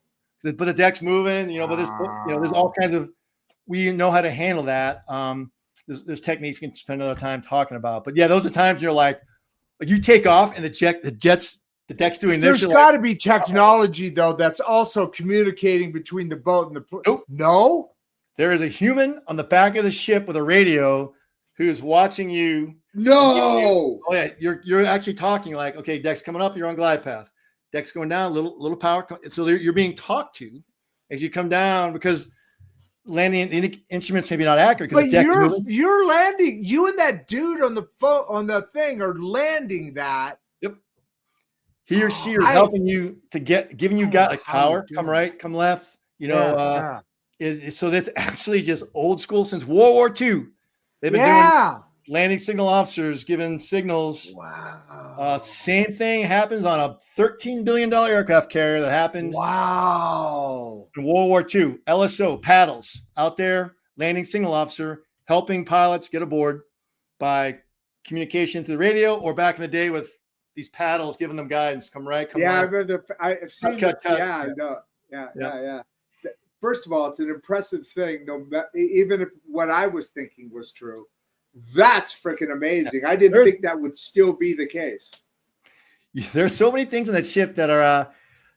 But the deck's moving, but there's all kinds of, we know how to handle that. There's techniques we can spend another time talking about. But yeah, those are times you're like you take off and the deck's doing this. There's got to be technology though that's also communicating between the boat and the nope. No, there is a human on the back of the ship with a radio who's watching you. No. Oh yeah, you're actually talking like, okay, deck's coming up, you're on glide path. Deck's going down, little power. So you're being talked to as you come down because landing instruments maybe not accurate. But you're landing. You and that dude on the thing are landing that. Yep. He or she is helping you to giving you like power. Come right, come left. So that's actually just old school since World War II. They've been doing landing signal officers giving signals. Wow. Same thing happens on a $13 billion aircraft carrier that happened. Wow. In World War II, LSO paddles out there, landing signal officer, helping pilots get aboard by communication through the radio, or back in the day with these paddles, giving them guidance. Come right, come left. I've seen cut. Yeah, I know. Yeah. First of all, it's an impressive thing. Even if what I was thinking was true, that's freaking amazing. I didn't think that would still be the case. There's so many things in that ship that are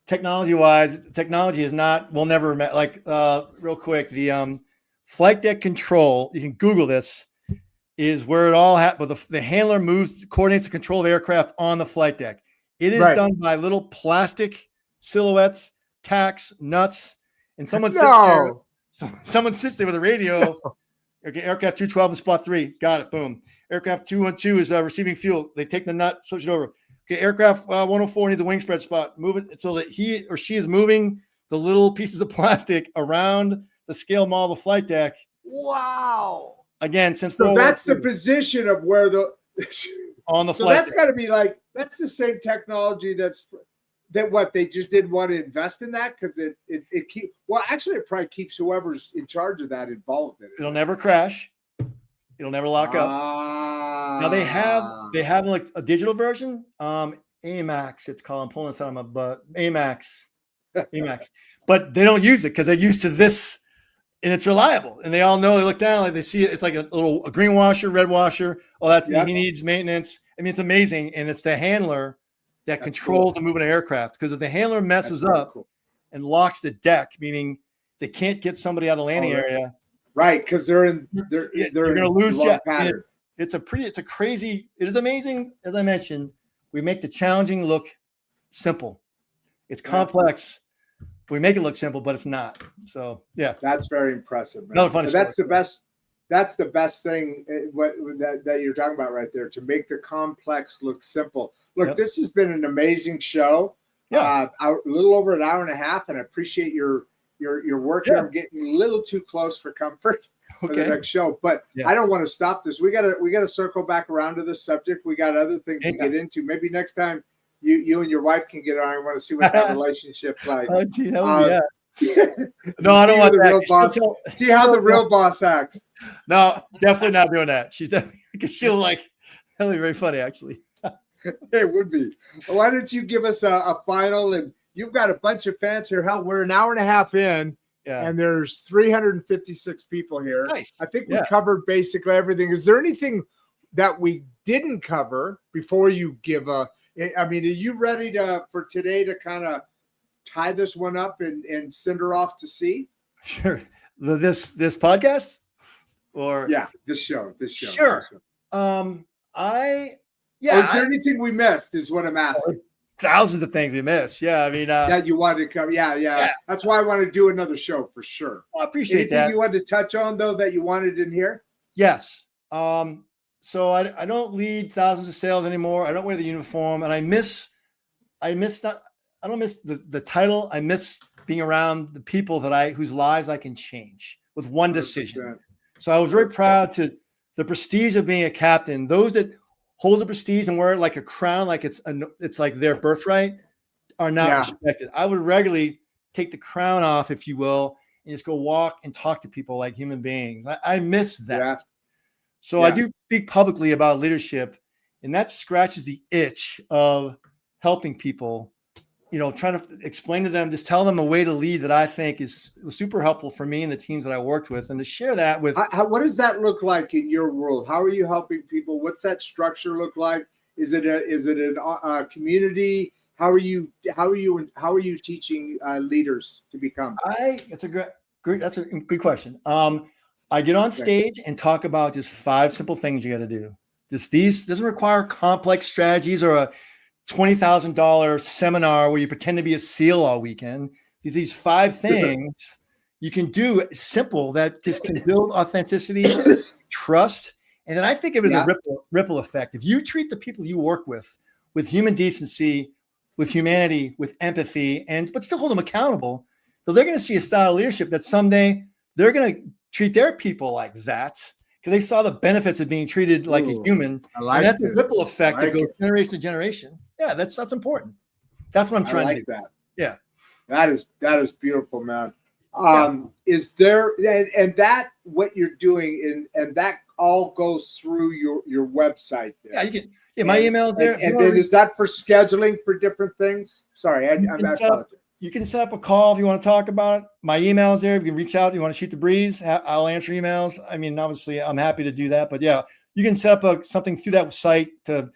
technology-wise. Technology is not. We'll never like real quick. The flight deck control. You can Google this. Is where it all happens. But the handler coordinates the control of aircraft on the flight deck. It is done by little plastic silhouettes, tacks, nuts. And someone sits there. Someone sits there with a radio. Okay, aircraft 212 in spot 3. Got it. Boom. Aircraft 212 is receiving fuel. They take the nut, switch it over. Okay, aircraft 104 needs a wing spread spot. Move it so that he or she is moving the little pieces of plastic around the scale model of the flight deck. Wow. Again, since so that's the position of where on the so flight that's got to be like that's the same technology that what they just didn't want to invest in that because it actually it probably keeps whoever's in charge of that involved in it. It'll never crash. It'll never lock up. Now they have like a digital version. AMAX, it's called. I'm pulling this out of my butt. AMAX. But they don't use it because they're used to this, and it's reliable. And they all know. They look down, like they see it. It's like a green washer, red washer. Oh, he needs maintenance. I mean, it's amazing, and it's the handler that controls the movement of aircraft. Because if the handler messes up and locks the deck, meaning they can't get somebody out of the landing area, right? Because they're going to lose jet. It's crazy. It is amazing. As I mentioned, we make the challenging look simple. It's complex. We make it look simple, but it's not. So yeah, that's very impressive. Man. Another funny story. That's the best. That's the best thing that you're talking about right there, to make the complex look simple. Look, this has been an amazing show. Yeah, a little over an hour and a half, and I appreciate your work here. I'm getting a little too close for comfort for the next show, but I don't want to stop this. We gotta circle back around to this subject. We got other things to get into. Maybe next time you and your wife can get on. I want to see what that relationship's like. Oh, gee, that would be No, I don't want the that. Real boss. See how the real boss acts. No, definitely not doing that. She'll that'll be very funny, actually. It would be. Why don't you give us a final? And you've got a bunch of fans here. Hell, we're an hour and a half in, and there's 356 people here. Nice. I think we covered basically everything. Is there anything that we didn't cover before you give I mean, are you ready for today to kind of tie this one up and send her off to sea? Sure. This podcast, or this show. Sure. Is there anything we missed? Is what I'm asking. Thousands of things we missed. Yeah, I mean, that you wanted to cover. Yeah. That's why I want to do another show for sure. I appreciate anything that. You wanted to touch on though that you wanted in here? Yes. So I don't lead thousands of sales anymore. I don't wear the uniform, and I don't miss the title. I miss being around the people whose lives I can change with one decision. 100%. So I was very proud to the prestige of being a captain. Those that hold the prestige and wear it like a crown, like it's like their birthright, are not respected. I would regularly take the crown off, if you will, and just go walk and talk to people like human beings. I miss that. Yeah. So I do speak publicly about leadership, and that scratches the itch of helping people, trying to explain to them, just tell them a way to lead that I think was super helpful for me and the teams that I worked with, and to share that with. What does that look like in your world? How are you helping people? What's that structure look like? Is it a community? How are you teaching leaders to become? That's a good question. I get on stage and talk about just 5 simple things you got to do. These doesn't require complex strategies or a $20,000 seminar where you pretend to be a SEAL all weekend. These 5 things you can do simple that just can build authenticity, trust, and then I think of it as a ripple effect. If you treat the people you work with human decency, with humanity, with empathy, but still hold them accountable, so they're going to see a style of leadership that someday they're going to treat their people like that because they saw the benefits of being treated like a human. And that's a ripple effect that goes generation to generation. Yeah, that's important. That's what I'm trying to do. That. Yeah, that is beautiful, man. Is there and that what you're doing and that all goes through your website there? Yeah, you can. Yeah, my email is there. And then is that for scheduling for different things? Sorry, I apologize. You can set up a call if you want to talk about it. My email is there. You can reach out if you want to shoot the breeze. I'll answer emails. I mean, obviously, I'm happy to do that. But yeah, you can set up something through that site to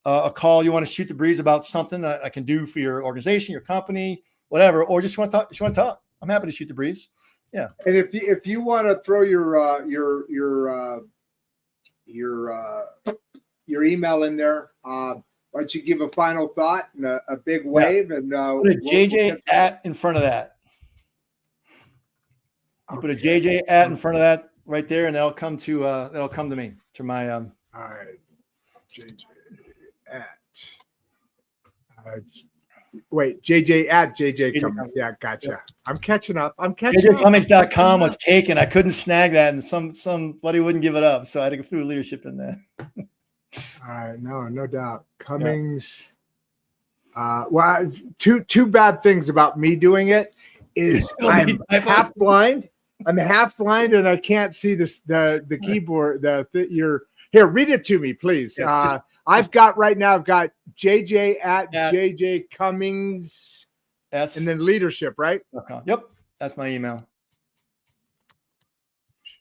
a call. You want to shoot the breeze about something that I can do for your organization, your company, whatever, or just want to talk. I'm happy to shoot the breeze. Yeah. And if you want to throw your email in there, why don't you give a final thought and a big wave and put a JJ at in front of that. You put a JJ at in front of that right there, and that'll come to me to my all right, JJ at wait, JJ at JJ Cummings. Yeah, gotcha. I'm catching up. JJCummings.com was taken. I couldn't snag that, and somebody wouldn't give it up, so I had to go through leadership in there. All right, no doubt. Cummings. Well, two bad things about me doing it is I'm half blind. And I can't see the keyboard. Here, read it to me, please. I've got JJ at JJ Cummings S and then leadership, right? Yep, that's my email.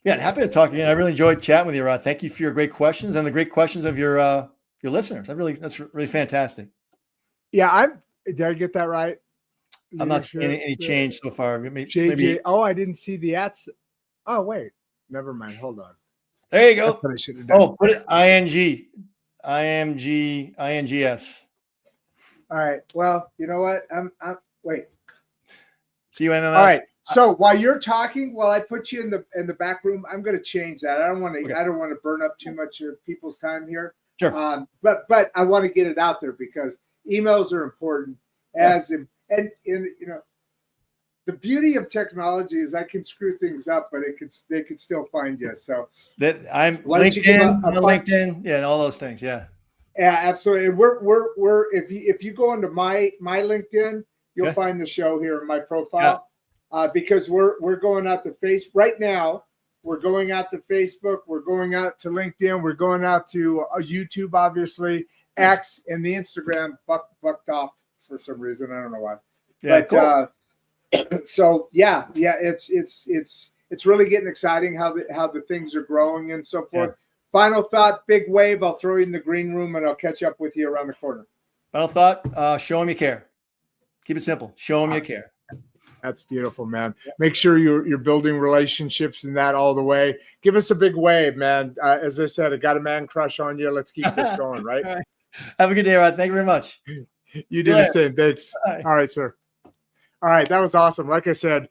Yeah, happy to talk again. I really enjoyed chatting with you, Rodd. Thank you for your great questions and the great questions of your listeners. That's really fantastic. Yeah, did I get that right? I'm not seeing any change so far. JJ. Oh, I didn't see the ats. Oh, wait. Never mind. Hold on. There you go. That's what I should have done. Oh, put it INGS. All right. Well, you know what? I'm wait. CUMMS. All right. So while you're talking, while I put you in the back room, I'm going to change that. I don't want to burn up too much of people's time here. Sure. But I want to get it out there because emails are important. And the beauty of technology is I can screw things up, but they could still find you. So that I'm LinkedIn, yeah, all those things, yeah. Yeah, absolutely. And we're if you go into my LinkedIn, you'll find the show here in my profile. Because we're going out to Facebook right now. We're going out to Facebook. We're going out to LinkedIn. We're going out to YouTube, obviously, X, and the Instagram bucked off for some reason. I don't know why. Yeah, but cool. So yeah, it's really getting exciting how the things are growing and so forth. Yeah. Final thought, big wave. I'll throw you in the green room and I'll catch up with you around the corner. Final thought, show them you care. Keep it simple. Show them you care. That's beautiful, man. Make sure you're building relationships and that all the way. Give us a big wave, man. As I said, I got a man crush on you. Let's keep this going, right? All right. Have a good day, Rodd. Thank you very much. You do the same. Thanks. All right, sir. All right, that was awesome. Like I said,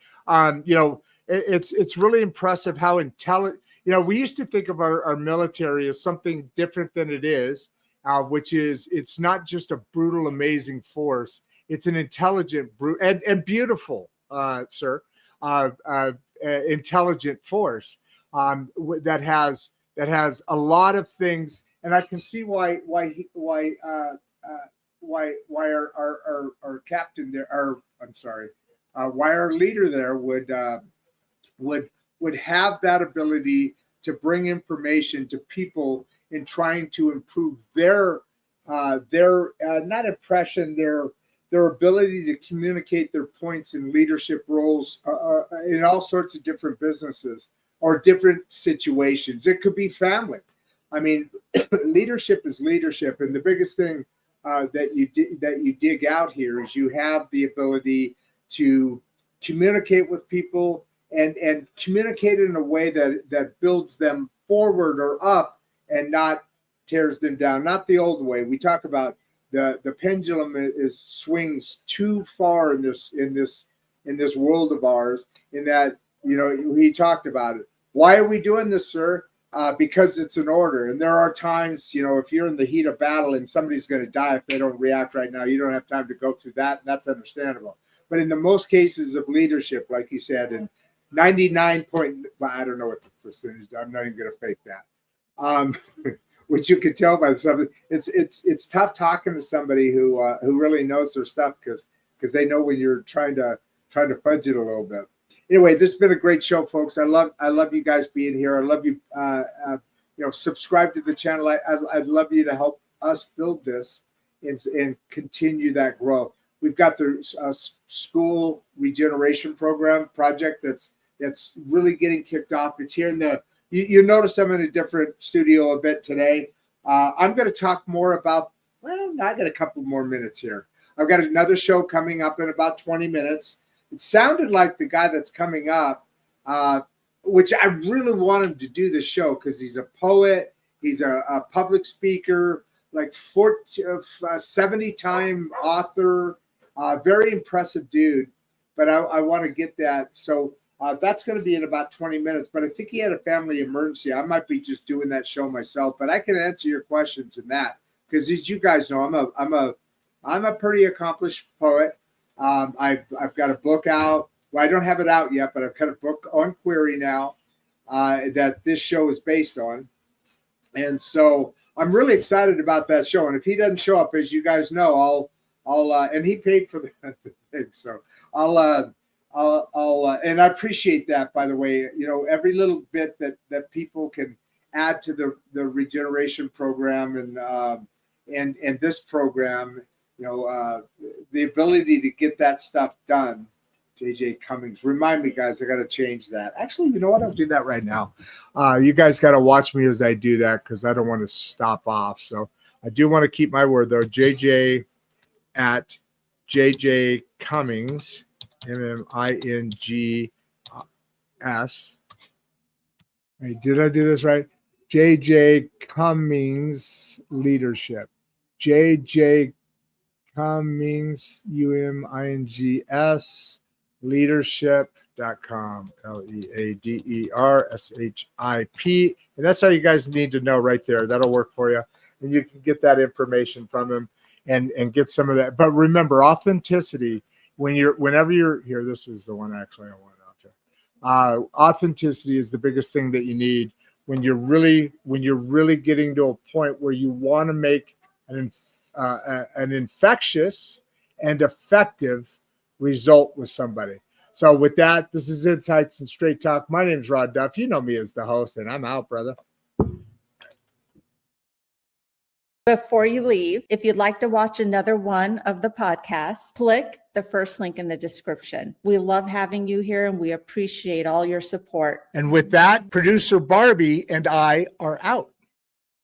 it's really impressive how intelligent. We used to think of our military as something different than it is, which is it's not just a brutal, amazing force. It's an intelligent, and beautiful. sir, intelligent force that has a lot of things, and I can see why our captain there, why our leader there would have that ability to bring information to people in trying to improve their not impression, their ability to communicate their points in leadership roles in all sorts of different businesses or different situations. It could be family. I mean, leadership is leadership, and the biggest thing that you dig out here is you have the ability to communicate with people and communicate in a way that builds them forward or up and not tears them down. Not the old way. We talk about the pendulum swings too far in this world of ours, in that, he talked about it. Why are we doing this, sir? Because it's an order. And there are times, if you're in the heat of battle and somebody's going to die if they don't react right now, you don't have time to go through that. And that's understandable. But in the most cases of leadership, like you said, and 99 point, I don't know what the percentage, I'm not even going to fake that. Which you can tell by something. It's tough talking to somebody who really knows their stuff, because they know when you're trying to fudge it a little bit. Anyway, this has been a great show, folks. I love you guys being here. I love you. Subscribe to the channel. I'd love you to help us build this and continue that growth. We've got the school regeneration project that's really getting kicked off. It's here in the. You notice I'm in a different studio a bit today. I'm going to talk more about. Well, I got a couple more minutes here. I've got another show coming up in about 20 minutes. It sounded like the guy that's coming up, which I really want him to do this show because he's a poet, he's a public speaker, like 70-time author, very impressive dude. But I want to get that. So that's going to be in about 20 minutes. But I think he had a family emergency. I might be just doing that show myself, but I can answer your questions in that, because as you guys know, I'm a pretty accomplished poet. I've got a book out. Well, I don't have it out yet, but I've got a book on query now that this show is based on. And so I'm really excited about that show. And if he doesn't show up, as you guys know, I'll and he paid for the thing. So I'll and I appreciate that, by the way. Every little bit that people can add to the regeneration program and this program, the ability to get that stuff done. JJ Cummings, remind me, guys, I got to change that. Actually, you know what? I'll do that right now. You guys got to watch me as I do that, because I don't want to stop off. So I do want to keep my word, though. JJ at JJ Cummings, MMINGS. Hey, did I do this right? JJ Cummings Leadership. JJ Cummings, UMINGS, leadership.com, LEADERSHIP. And that's how you guys need to know right there. That'll work for you. And you can get that information from him and get some of that. But remember, authenticity, whenever you're here, this is the one actually I want out there. Authenticity is the biggest thing that you need when you're really getting to a point where you want to make an infectious and effective result with somebody. So with that, this is Insights and Straight Talk. My name's Rodd Duff. You know me as the host, and I'm out, brother. Before you leave, if you'd like to watch another one of the podcasts, click the first link in the description. We love having you here, and we appreciate all your support. And with that, producer Barbie and I are out.